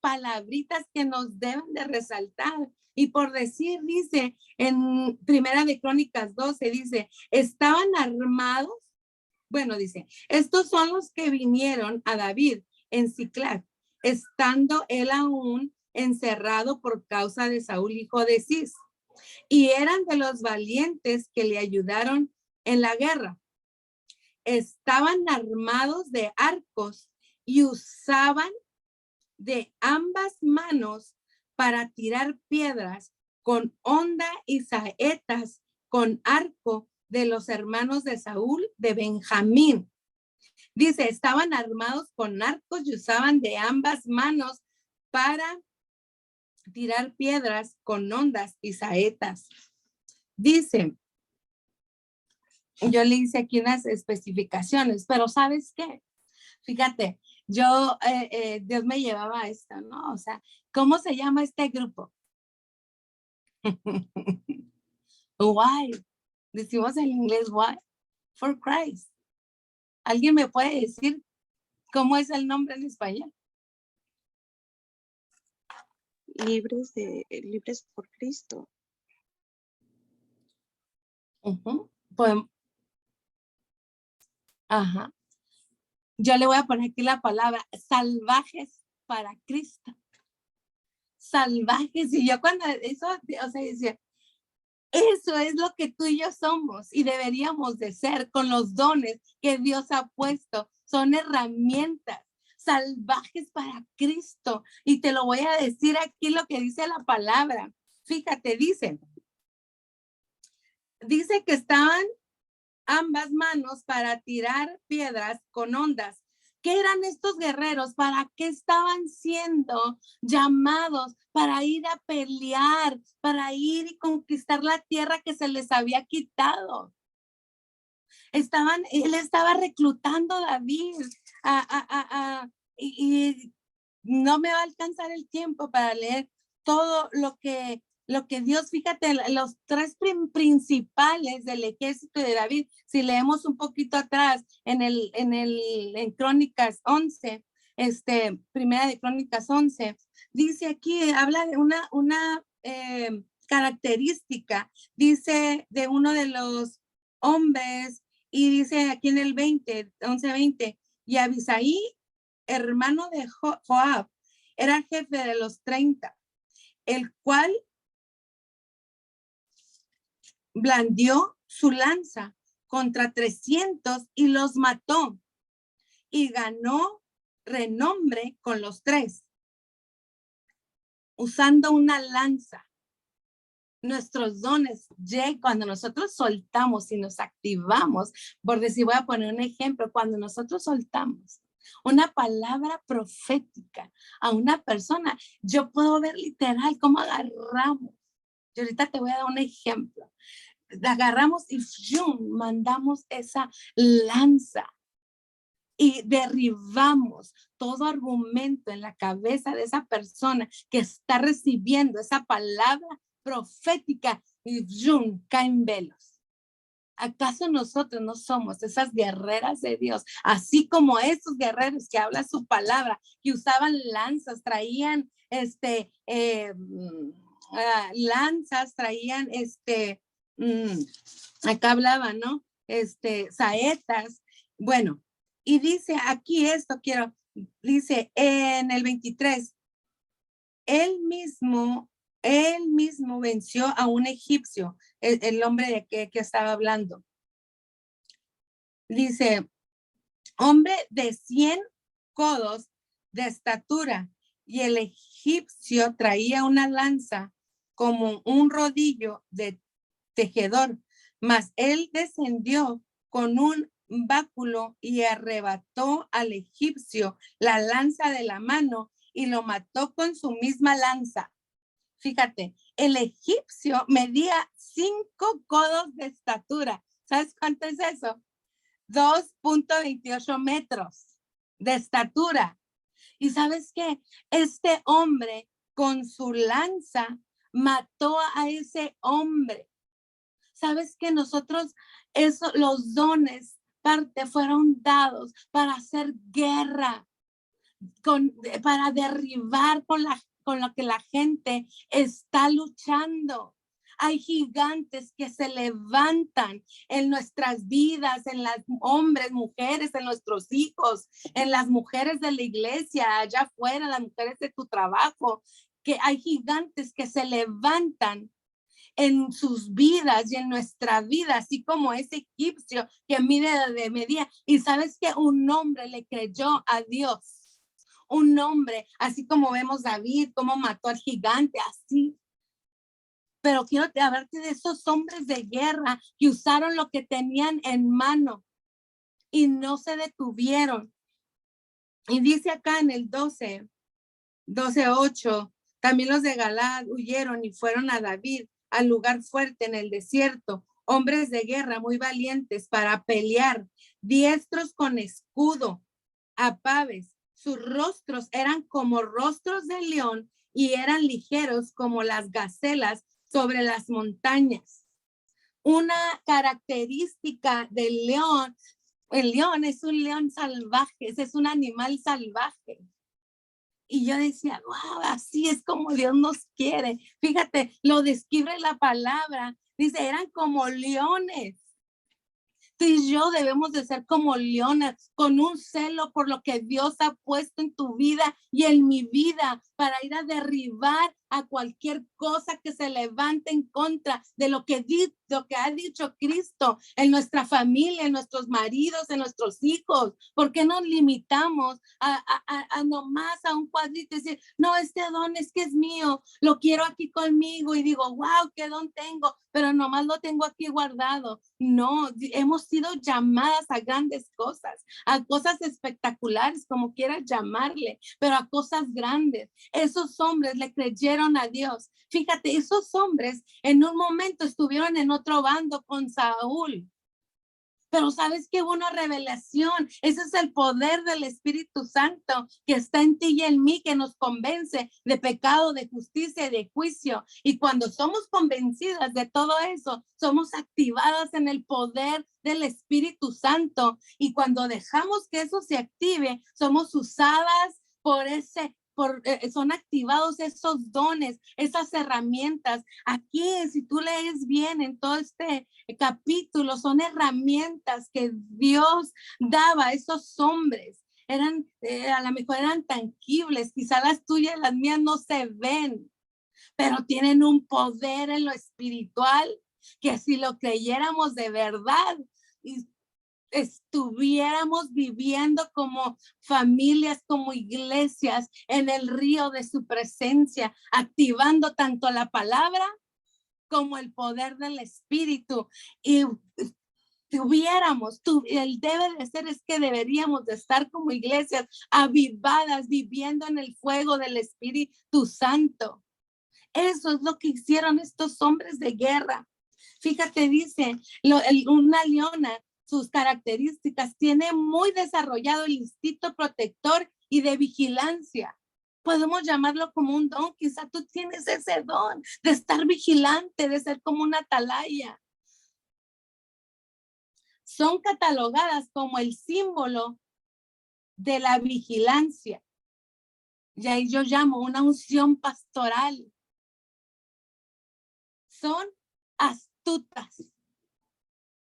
palabritas que nos deben de resaltar. Y por decir, dice en Primera de Crónicas 12, dice, estaban armados. Bueno, dice, estos son los que vinieron a David en Siclag, estando él aún encerrado por causa de Saúl, hijo de Cis, y eran de los valientes que le ayudaron en la guerra. Estaban armados de arcos y usaban de ambas manos para tirar piedras con honda y saetas con arco de los hermanos de Saúl de Benjamín. Dice, estaban armados con arcos y usaban de ambas manos para tirar piedras con hondas y saetas. Dice, yo le hice aquí unas especificaciones, pero ¿sabes qué? Fíjate, Dios me llevaba a esto, ¿no? O sea, ¿cómo se llama este grupo? Why? Decimos en inglés, why? For Christ. ¿Alguien me puede decir cómo es el nombre en español? Libres por Cristo. Podemos. Ajá. Yo le voy a poner aquí la palabra salvajes para Cristo. Salvajes. Y yo cuando eso, o sea, decía, eso es lo que tú y yo somos y deberíamos de ser con los dones que Dios ha puesto. Son herramientas salvajes para Cristo. Y te lo voy a decir aquí lo que dice la palabra. Fíjate, dice que estaban ambas manos para tirar piedras con hondas. ¿Qué eran estos guerreros? ¿Para qué estaban siendo llamados? Para ir a pelear, para ir y conquistar la tierra que se les había quitado. Él estaba reclutando a David y no me va a alcanzar el tiempo para leer todo lo que Dios, fíjate, los tres principales del ejército de David, si leemos un poquito atrás en Crónicas 11, Primera de Crónicas 11, dice aquí, habla de una característica, dice de uno de los hombres, y dice aquí en el 11:20, y Abisaí, hermano de Joab, era jefe de los 30, el cual blandió su lanza contra 300 y los mató y ganó renombre con los 3 usando una lanza. Nuestros dones, cuando nosotros soltamos y nos activamos, por decir, voy a poner un ejemplo, cuando nosotros soltamos una palabra profética a una persona, yo puedo ver literal cómo agarramos. Y ahorita te voy a dar un ejemplo. Agarramos y mandamos esa lanza y derribamos todo argumento en la cabeza de esa persona que está recibiendo esa palabra profética y caen velos. ¿Acaso nosotros no somos esas guerreras de Dios? Así como esos guerreros que hablan su palabra, que usaban lanzas, traían lanzas, traían acá hablaba, ¿no? Saetas. Bueno, y dice aquí dice en el 23, él mismo venció a un egipcio, el hombre de que estaba hablando. Dice, hombre de 100 codos de estatura, y el egipcio traía una lanza como un rodillo de tejedor, mas él descendió con un báculo y arrebató al egipcio la lanza de la mano y lo mató con su misma lanza. Fíjate, el egipcio medía 5 codos de estatura. ¿Sabes cuánto es eso? 2.28 metros de estatura. Y ¿sabes qué? Este hombre con su lanza mató a ese hombre. ¿Sabes que nosotros, los dones, fueron dados para hacer guerra, para derribar con lo que la gente está luchando? Hay gigantes que se levantan en nuestras vidas, en las hombres, mujeres, en nuestros hijos, en las mujeres de la iglesia, allá afuera, las mujeres de tu trabajo, que hay gigantes que se levantan en sus vidas y en nuestra vida, así como ese egipcio que medía. Y sabes que un hombre le creyó a Dios. Un hombre, así como vemos David, cómo mató al gigante, así. Pero quiero hablarte de esos hombres de guerra que usaron lo que tenían en mano y no se detuvieron. Y dice acá en el 12:8, también los de Galaad huyeron y fueron a David al lugar fuerte en el desierto, hombres de guerra muy valientes para pelear, diestros con escudo, apaves. Sus rostros eran como rostros de león y eran ligeros como las gacelas sobre las montañas. Una característica del león, el león es un león salvaje, es un animal salvaje. Y yo decía, wow, así es como Dios nos quiere. Fíjate, lo describe la palabra. Dice, eran como leones. Tú y yo debemos de ser como leones, con un celo por lo que Dios ha puesto en tu vida y en mi vida, para ir a derribar a cualquier cosa que se levante en contra de lo que ha dicho Cristo en nuestra familia, en nuestros maridos, en nuestros hijos. ¿Por qué nos limitamos a nomás a un cuadrito y decir, no, este don es que es mío, lo quiero aquí conmigo, y digo, wow, qué don tengo, pero nomás lo tengo aquí guardado? No, hemos sido llamadas a grandes cosas, a cosas espectaculares, como quieras llamarle, pero a cosas grandes. Esos hombres le creyeron a Dios. Fíjate, esos hombres en un momento estuvieron en otro bando con Saúl. Pero sabes que hubo una revelación. Ese es el poder del Espíritu Santo que está en ti y en mí, que nos convence de pecado, de justicia y de juicio. Y cuando somos convencidas de todo eso, somos activadas en el poder del Espíritu Santo. Y cuando dejamos que eso se active, somos usadas son activados esos dones, esas herramientas. Aquí, si tú lees bien en todo este capítulo, son herramientas que Dios daba a esos hombres. Eran, a lo mejor eran tangibles, quizás las tuyas y las mías no se ven, pero tienen un poder en lo espiritual que si lo creyéramos de verdad, estuviéramos viviendo como familias, como iglesias en el río de su presencia, activando tanto la palabra como el poder del Espíritu. Y el debe de ser es que deberíamos de estar como iglesias avivadas, viviendo en el fuego del Espíritu Santo. Eso es lo que hicieron estos hombres de guerra. Fíjate, dice, una leona, sus características, tiene muy desarrollado el instinto protector y de vigilancia. Podemos llamarlo como un don. Quizá tú tienes ese don de estar vigilante, de ser como una atalaya. Son catalogadas como el símbolo de la vigilancia. Y ahí yo llamo una unción pastoral. Son astutas.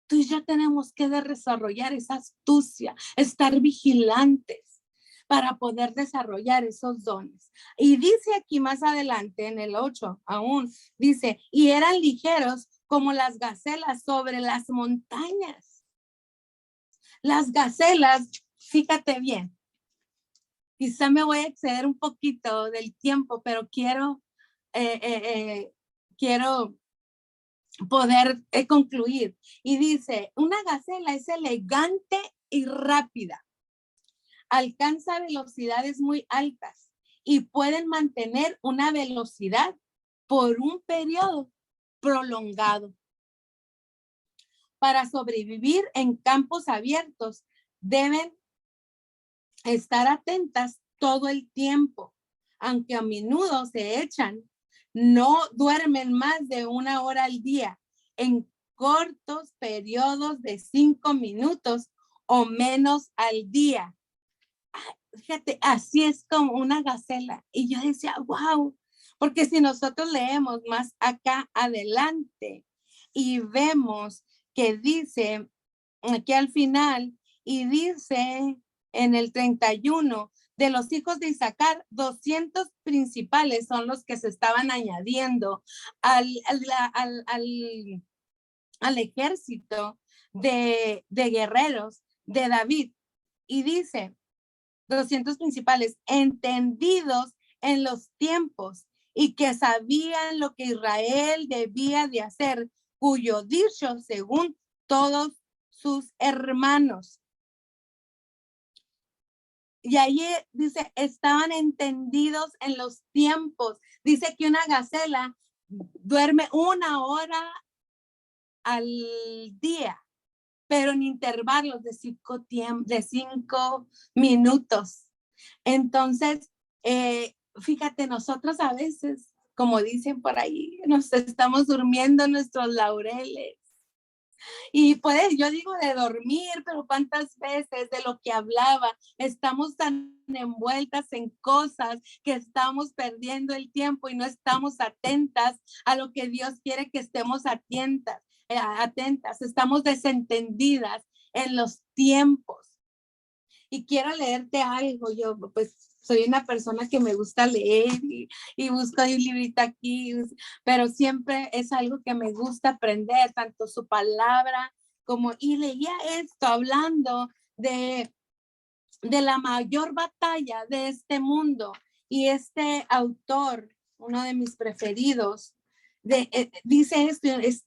Tú y yo tenemos que desarrollar esa astucia, estar vigilantes para poder desarrollar esos dones. Y dice aquí más adelante en el 8 aún, dice, y eran ligeros como las gacelas sobre las montañas. Las gacelas, fíjate bien, quizá me voy a exceder un poquito del tiempo, pero quiero poder concluir. Y dice, una gacela es elegante y rápida. Alcanza velocidades muy altas y pueden mantener una velocidad por un periodo prolongado. Para sobrevivir en campos abiertos, deben estar atentas todo el tiempo, aunque a menudo se echan. No duermen más de 1 hora al día en cortos periodos de 5 minutos o menos al día. Fíjate, así es como una gacela. Y yo decía, wow, porque si nosotros leemos más acá adelante y vemos que dice aquí al final, y dice en el 31, de los hijos de Isaacar, 200 principales son los que se estaban añadiendo al ejército de guerreros de David. Y dice, 200 principales, entendidos en los tiempos y que sabían lo que Israel debía de hacer, cuyo dicho según todos sus hermanos. Y ahí dice, estaban entendidos en los tiempos. Dice que una gacela duerme 1 hora al día, pero en intervalos de 5 minutos. Entonces, fíjate, nosotros a veces, como dicen por ahí, nos estamos durmiendo en nuestros laureles. Y pues yo digo de dormir, pero cuántas veces de lo que hablaba, estamos tan envueltas en cosas que estamos perdiendo el tiempo y no estamos atentas a lo que Dios quiere que estemos atentas, estamos desentendidas en los tiempos. Y quiero leerte algo, yo pues soy una persona que me gusta leer y busco un librito aquí, pero siempre es algo que me gusta aprender, tanto su palabra como, y leía esto hablando de la mayor batalla de este mundo. Y este autor, uno de mis preferidos, dice esto, es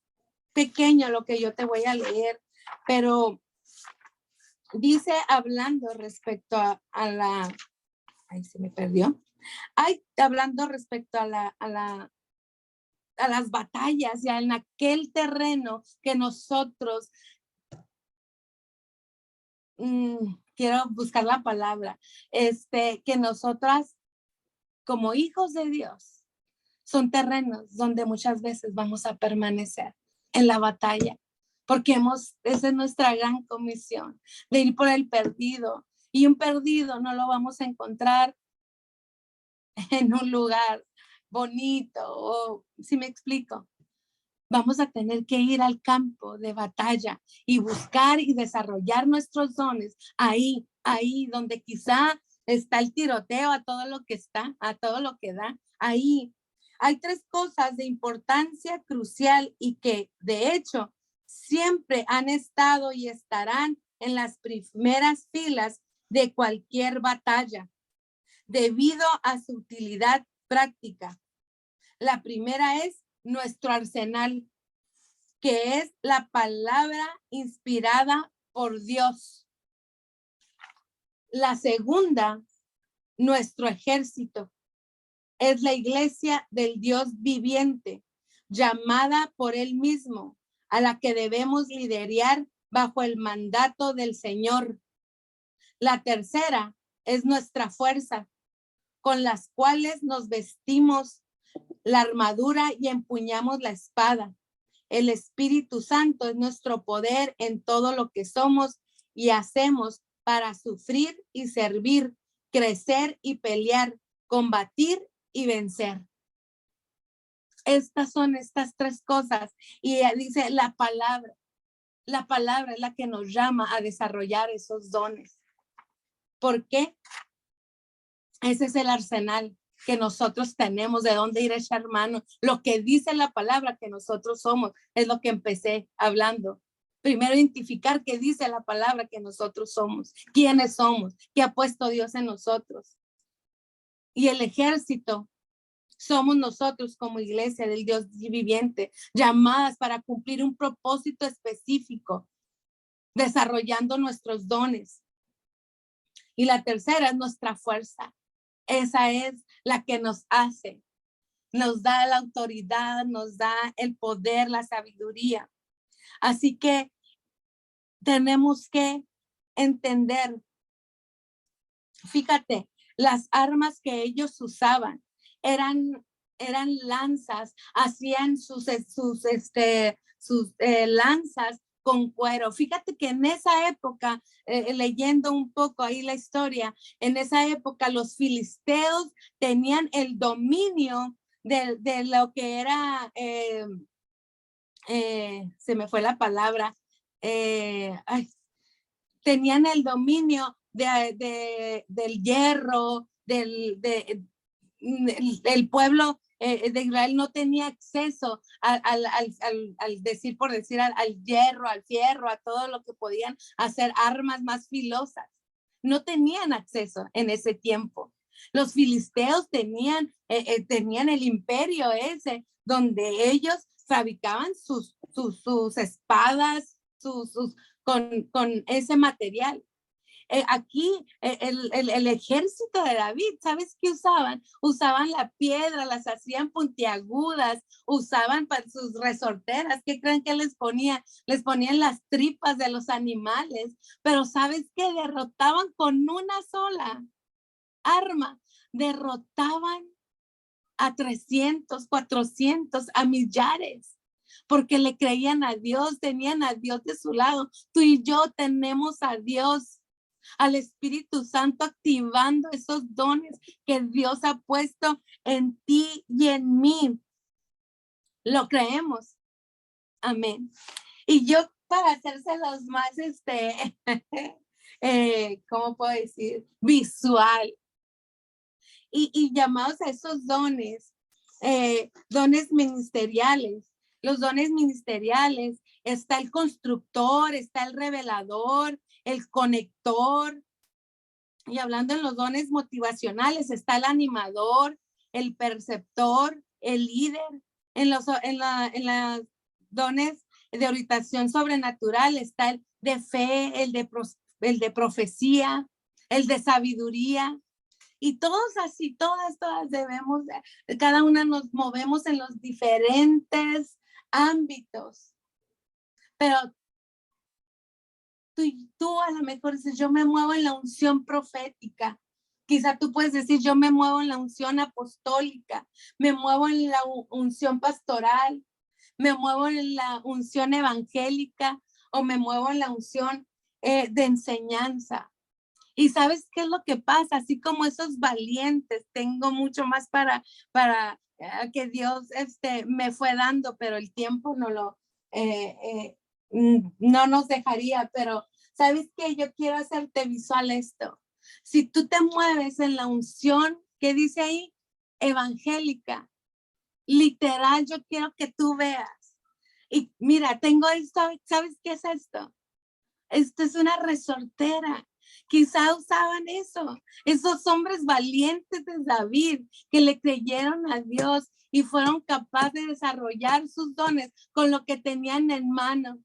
pequeño lo que yo te voy a leer, pero dice hablando respecto a la, ahí se me perdió, hablando respecto a las batallas, ya en aquel terreno que nosotros, quiero buscar la palabra, que nosotras como hijos de Dios, son terrenos donde muchas veces vamos a permanecer en la batalla, porque esa es nuestra gran comisión, de ir por el perdido, y un perdido no lo vamos a encontrar en un lugar bonito, o si me explico, vamos a tener que ir al campo de batalla y buscar y desarrollar nuestros dones ahí donde quizá está el tiroteo a todo lo que da, ahí. Hay 3 cosas de importancia crucial y que de hecho siempre han estado y estarán en las primeras filas de cualquier batalla, debido a su utilidad práctica. La primera es nuestro arsenal, que es la palabra inspirada por Dios. La segunda, nuestro ejército, es la iglesia del Dios viviente, llamada por él mismo, a la que debemos liderar bajo el mandato del Señor. La tercera es nuestra fuerza, con las cuales nos vestimos la armadura y empuñamos la espada. El Espíritu Santo es nuestro poder en todo lo que somos y hacemos para sufrir y servir, crecer y pelear, combatir y vencer. Estas son estas tres cosas. Y dice la palabra es la que nos llama a desarrollar esos dones. ¿Por qué? Ese es el arsenal que nosotros tenemos, de dónde ir a echar mano. Lo que dice la palabra que nosotros somos, es lo que empecé hablando. Primero identificar qué dice la palabra que nosotros somos, quiénes somos, qué ha puesto Dios en nosotros. Y el ejército somos nosotros como iglesia del Dios viviente, llamadas para cumplir un propósito específico, desarrollando nuestros dones. Y la tercera es nuestra fuerza. Esa es la que nos hace, nos da la autoridad, nos da el poder, la sabiduría. Así que tenemos que entender, fíjate, las armas que ellos usaban eran lanzas, hacían sus lanzas con cuero. Fíjate que en esa época, leyendo un poco ahí la historia, en esa época los filisteos tenían el dominio de lo que era, se me fue la palabra, tenían el dominio del hierro, del pueblo de Israel no tenía acceso al decir, por decir, al hierro, al fierro, a todo lo que podían hacer armas más filosas. No tenían acceso en ese tiempo. Los filisteos tenían el imperio ese, donde ellos fabricaban sus espadas, con ese material. Aquí el ejército de David, ¿sabes qué usaban? Usaban la piedra, las hacían puntiagudas, usaban para sus resorteras. ¿Qué creen que les ponían? Les ponían las tripas de los animales, pero ¿sabes qué? Derrotaban con una sola arma, derrotaban a 300, 400, a millares, porque le creían a Dios, tenían a Dios de su lado. Tú y yo tenemos a Dios, al Espíritu Santo, activando esos dones que Dios ha puesto en ti y en mí. Lo creemos. Amén. Y yo, para hacérselos más, ¿cómo puedo decir? Visual. Y llamados a esos dones, dones ministeriales. Los dones ministeriales, está el constructor, está el revelador, el conector. Y hablando en los dones motivacionales, está el animador, el perceptor, el líder. En los dones de orientación sobrenatural está el de fe, el de profecía, el de sabiduría. Y todos así, todas debemos, cada una nos movemos en los diferentes ámbitos. Pero tú a lo mejor dices, yo me muevo en la unción profética. Quizá tú puedes decir, yo me muevo en la unción apostólica, me muevo en la unción pastoral, me muevo en la unción evangélica o me muevo en la unción de enseñanza. Y ¿sabes qué es lo que pasa? Así como esos valientes, tengo mucho más para que Dios me fue dando, pero el tiempo no nos dejaría. Pero ¿sabes qué? Yo quiero hacerte visual esto. Si tú te mueves en la unción, ¿qué dice ahí? Evangélica. Literal, yo quiero que tú veas. Y mira, tengo esto, ¿sabes qué es esto? Esto es una resortera. Quizá usaban eso, esos hombres valientes de David que le creyeron a Dios y fueron capaces de desarrollar sus dones con lo que tenían en mano.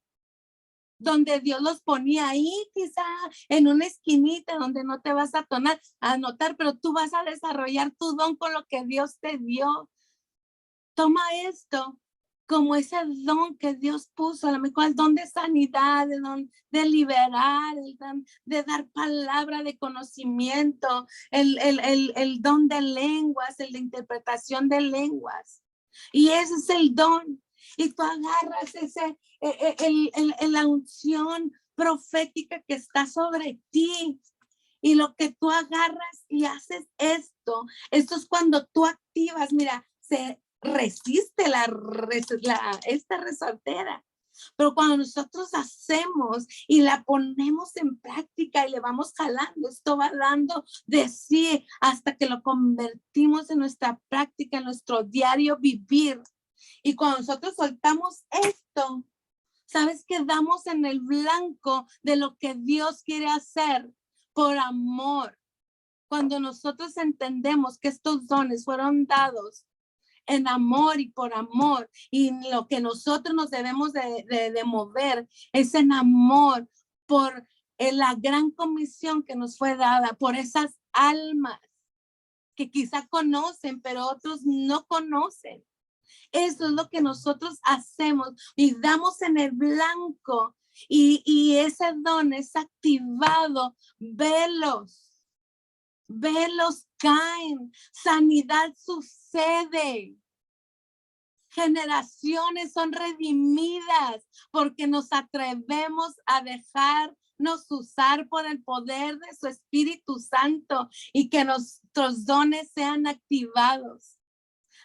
Donde Dios los ponía ahí, quizá en una esquinita donde no te vas a notar, pero tú vas a desarrollar tu don con lo que Dios te dio. Toma esto como ese don que Dios puso, a lo mejor el don de sanidad, el don de liberar, el don de dar palabra de conocimiento, el don de lenguas, el de interpretación de lenguas. Y ese es el don. Y tú agarras la unción profética que está sobre ti. Y lo que tú agarras y haces esto es cuando tú activas, mira, resiste esta resortera. Pero cuando nosotros hacemos y la ponemos en práctica y le vamos jalando, esto va dando de sí hasta que lo convertimos en nuestra práctica, en nuestro diario vivir. Y cuando nosotros soltamos esto, ¿sabes? Quedamos en el blanco de lo que Dios quiere hacer por amor. Cuando nosotros entendemos que estos dones fueron dados en amor y por amor, y lo que nosotros nos debemos de mover es en amor por la gran comisión que nos fue dada, por esas almas que quizá conocen, pero otros no conocen. Eso es lo que nosotros hacemos y damos en el blanco, y ese don es activado. Velos caen, sanidad sucede. Generaciones son redimidas porque nos atrevemos a dejarnos usar por el poder de su Espíritu Santo y que nuestros dones sean activados.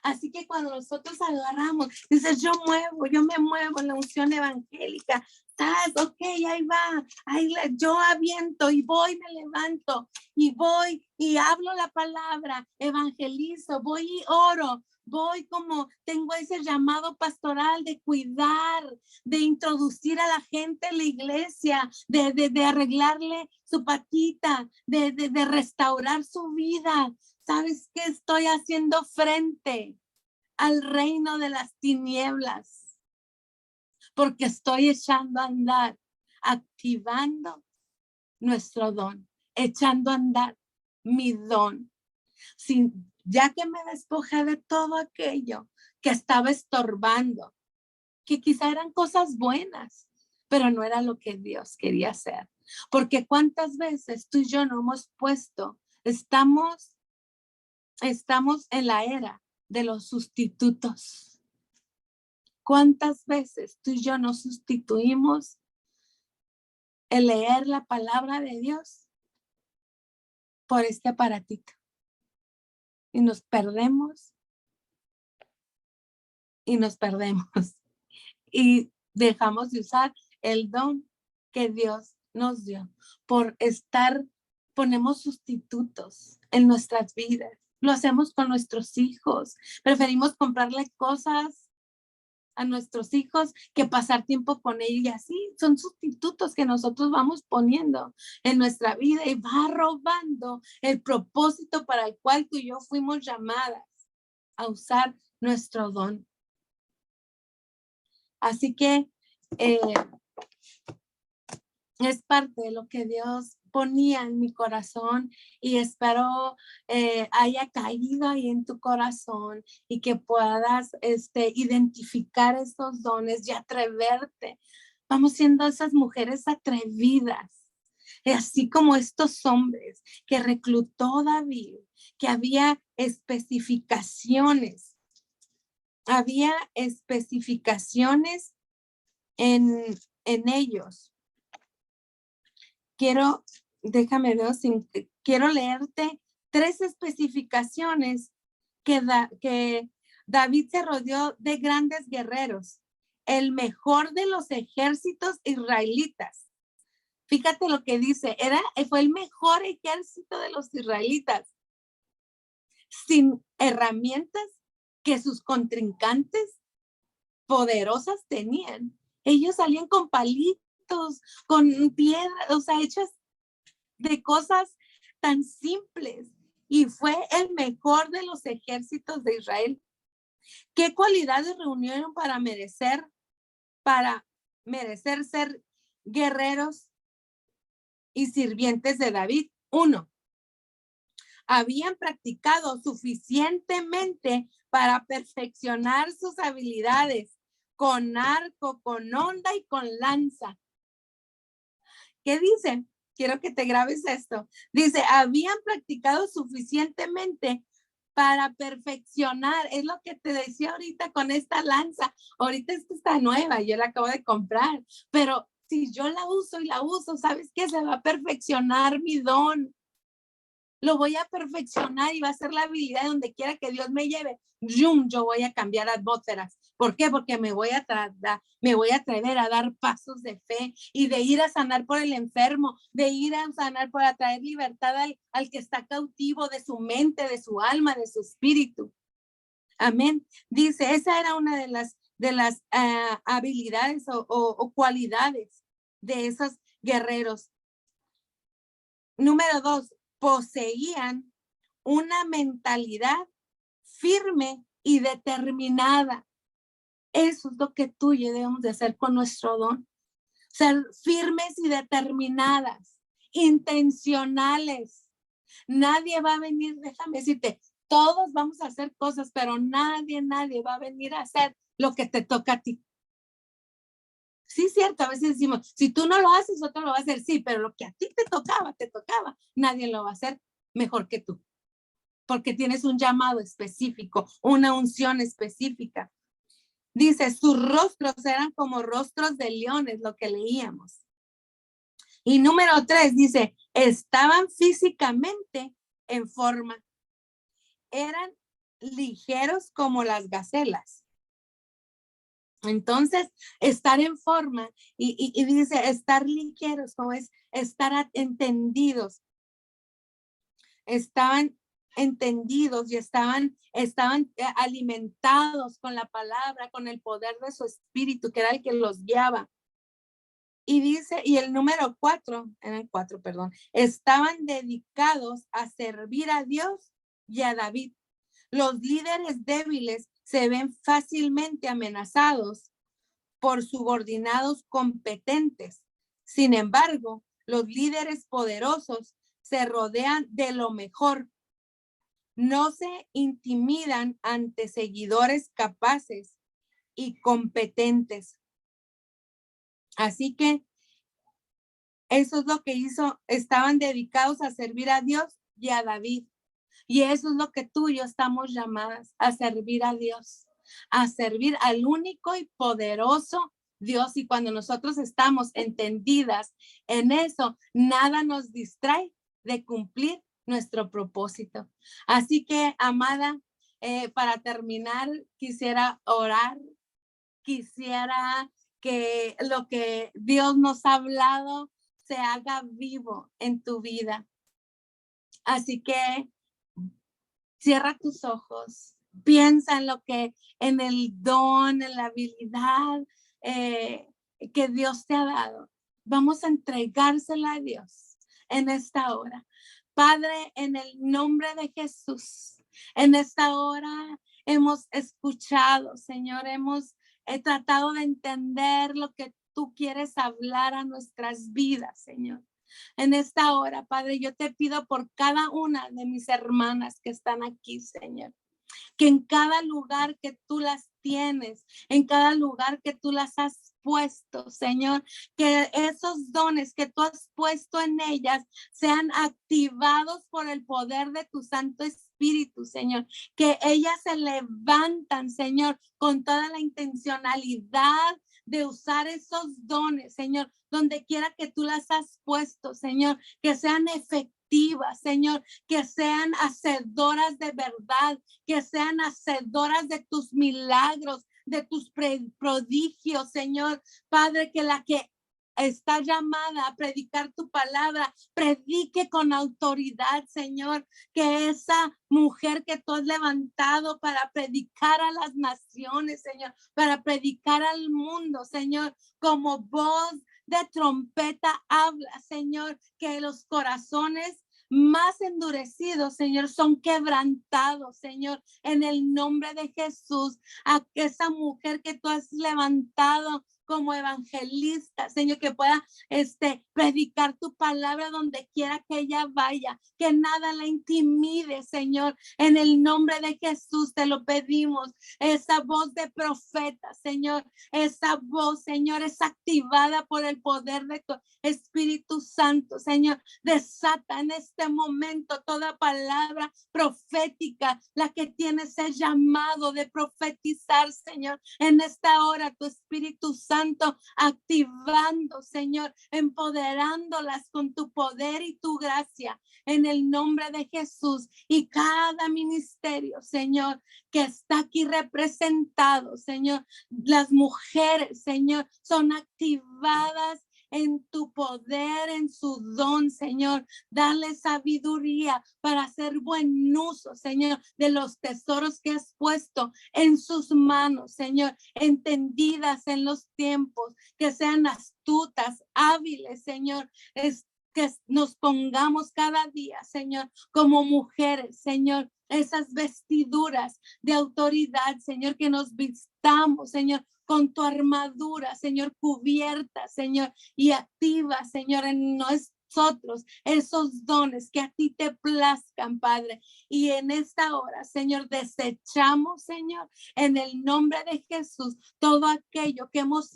Así que cuando nosotros agarramos, dices, yo me muevo en la unción evangélica. ¿Sabes? Ok, ahí va. Yo aviento y voy, me levanto y voy y hablo la palabra, evangelizo, voy y oro. Voy como tengo ese llamado pastoral de cuidar, de introducir a la gente en la iglesia, de arreglarle su patita, de restaurar su vida. ¿Sabes qué? Estoy haciendo frente al reino de las tinieblas porque estoy echando a andar, activando nuestro don, echando a andar mi don. Ya que me despojé de todo aquello que estaba estorbando, que quizá eran cosas buenas, pero no era lo que Dios quería hacer. Porque cuántas veces tú y yo no hemos puesto, estamos en la era de los sustitutos. ¿Cuántas veces tú y yo nos sustituimos el leer la palabra de Dios por este aparatito? Y nos perdemos. Y dejamos de usar el don que Dios nos dio ponemos sustitutos en nuestras vidas. Lo hacemos con nuestros hijos. Preferimos comprarle cosas a nuestros hijos que pasar tiempo con ellos, y así son sustitutos que nosotros vamos poniendo en nuestra vida y va robando el propósito para el cual tú y yo fuimos llamadas a usar nuestro don. Así que es parte de lo que Dios ponía en mi corazón, y espero haya caído ahí en tu corazón y que puedas identificar esos dones y atreverte. Vamos siendo esas mujeres atrevidas, así como estos hombres que reclutó David, que había especificaciones en ellos. Quiero leerte 3 especificaciones que David se rodeó de grandes guerreros, el mejor de los ejércitos israelitas. Fíjate lo que dice, fue el mejor ejército de los israelitas, sin herramientas que sus contrincantes poderosas tenían. Ellos salían con palitos, con piedras, hechas de cosas tan simples, y fue el mejor de los ejércitos de Israel. ¿Qué cualidades reunieron para merecer ser guerreros y sirvientes de David? 1, habían practicado suficientemente para perfeccionar sus habilidades con arco, con honda y con lanza. ¿Qué dice? Quiero que te grabes esto. Dice, habían practicado suficientemente para perfeccionar. Es lo que te decía ahorita con esta lanza. Ahorita esta está nueva, yo la acabo de comprar. Pero si yo la uso, ¿sabes qué? Se va a perfeccionar mi don. lo voy a perfeccionar y va a ser la habilidad donde quiera que Dios me lleve. ¡Yum! Yo voy a cambiar atmósferas. ¿Por qué? Porque me voy a atrever a dar pasos de fe y de ir a sanar por el enfermo, de ir a sanar para traer libertad al que está cautivo de su mente, de su alma, de su espíritu. Amén. Dice, esa era una de las habilidades o cualidades de esos guerreros. Número 2, poseían una mentalidad firme y determinada. Eso es lo que tú y yo debemos de hacer con nuestro don. Ser firmes y determinadas, intencionales. Nadie va a venir, déjame decirte, todos vamos a hacer cosas, pero nadie va a venir a hacer lo que te toca a ti. Sí, cierto, a veces decimos, si tú no lo haces, otro lo va a hacer. Sí, pero lo que a ti te tocaba, nadie lo va a hacer mejor que tú. Porque tienes un llamado específico, una unción específica. Dice, sus rostros eran como rostros de leones, lo que leíamos. Y número 3 dice, estaban físicamente en forma. Eran ligeros como las gacelas. Entonces, estar en forma y dice, estar ligeros, como es estar entendidos. Estaban entendidos y estaban alimentados con la palabra, con el poder de su espíritu, que era el que los guiaba. Y dice, y el número 4, estaban dedicados a servir a Dios y a David. Los líderes débiles se ven fácilmente amenazados por subordinados competentes. Sin embargo, los líderes poderosos se rodean de lo mejor. No se intimidan ante seguidores capaces y competentes. Así que eso es lo que hizo. Estaban dedicados a servir a Dios y a David. Y eso es lo que tú y yo estamos llamadas, a servir a Dios, a servir al único y poderoso Dios. Y cuando nosotros estamos entendidas en eso, nada nos distrae de cumplir nuestro propósito. Así que, amada, para terminar, quisiera orar, quisiera que lo que Dios nos ha hablado se haga vivo en tu vida. Así que cierra tus ojos, piensa en el don, en la habilidad que Dios te ha dado. Vamos a entregársela a Dios en esta hora. Padre, en el nombre de Jesús, en esta hora hemos escuchado, Señor, hemos tratado de entender lo que tú quieres hablar a nuestras vidas, Señor. En esta hora, Padre, yo te pido por cada una de mis hermanas que están aquí, Señor, que en cada lugar que tú las tienes, en cada lugar que tú las has puesto, Señor, que esos dones que tú has puesto en ellas sean activados por el poder de tu Santo Espíritu, Señor, que ellas se levantan, Señor, con toda la intencionalidad de usar esos dones, Señor, donde quiera que tú las has puesto, Señor, que sean efectivas, Señor, que sean hacedoras de verdad, que sean hacedoras de tus milagros, de tus prodigios, Señor. Padre, que la que está llamada a predicar tu palabra, predique con autoridad, Señor, que esa mujer que tú has levantado para predicar a las naciones, Señor, para predicar al mundo, Señor, como voz de trompeta habla, Señor, que los corazones más endurecidos, Señor, son quebrantados, Señor, en el nombre de Jesús. A esa mujer que tú has levantado como evangelista, Señor, que pueda predicar tu palabra donde quiera que ella vaya, que nada la intimide, Señor, en el nombre de Jesús te lo pedimos. Esa voz de profeta, Señor, esa voz, Señor, es activada por el poder de tu Espíritu Santo, Señor. Desata en este momento toda palabra profética, la que tiene ese llamado de profetizar, Señor. En esta hora tu Espíritu Santo Santo, activando, Señor, empoderándolas con tu poder y tu gracia en el nombre de Jesús. Y cada ministerio, Señor, que está aquí representado, Señor, las mujeres, Señor, son activadas en tu poder, en su don, Señor. Dale sabiduría para hacer buen uso, Señor, de los tesoros que has puesto en sus manos, Señor, entendidas en los tiempos, que sean astutas, hábiles, Señor, que nos pongamos cada día, Señor, como mujeres, Señor, esas vestiduras de autoridad, Señor, que nos vistamos, Señor, con tu armadura, Señor, cubierta, Señor, y activa, Señor, en nosotros esos dones que a ti te plazcan, Padre. Y en esta hora, Señor, desechamos, Señor, en el nombre de Jesús, todo aquello que hemos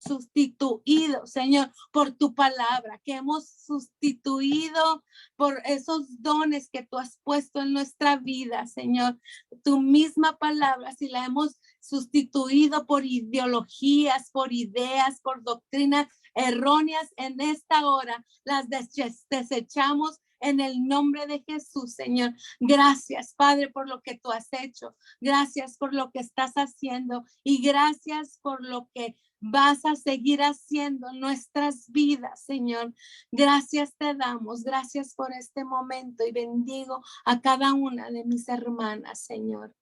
sustituido, Señor, por tu palabra, que hemos sustituido por esos dones que tú has puesto en nuestra vida, Señor. Tu misma palabra, si la hemos sustituido por ideologías, por ideas, por doctrinas erróneas, en esta hora las desechamos en el nombre de Jesús, Señor. Gracias, Padre, por lo que tú has hecho. Gracias por lo que estás haciendo y gracias por lo que vas a seguir haciendo en nuestras vidas, Señor. Gracias te damos, gracias por este momento y bendigo a cada una de mis hermanas, Señor.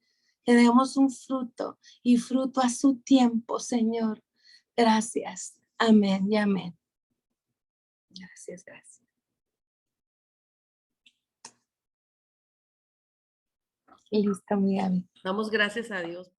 Que demos un fruto y fruto a su tiempo, Señor. Gracias. Amén y amén. Gracias, gracias. Listo, mi Gaby. Damos gracias a Dios.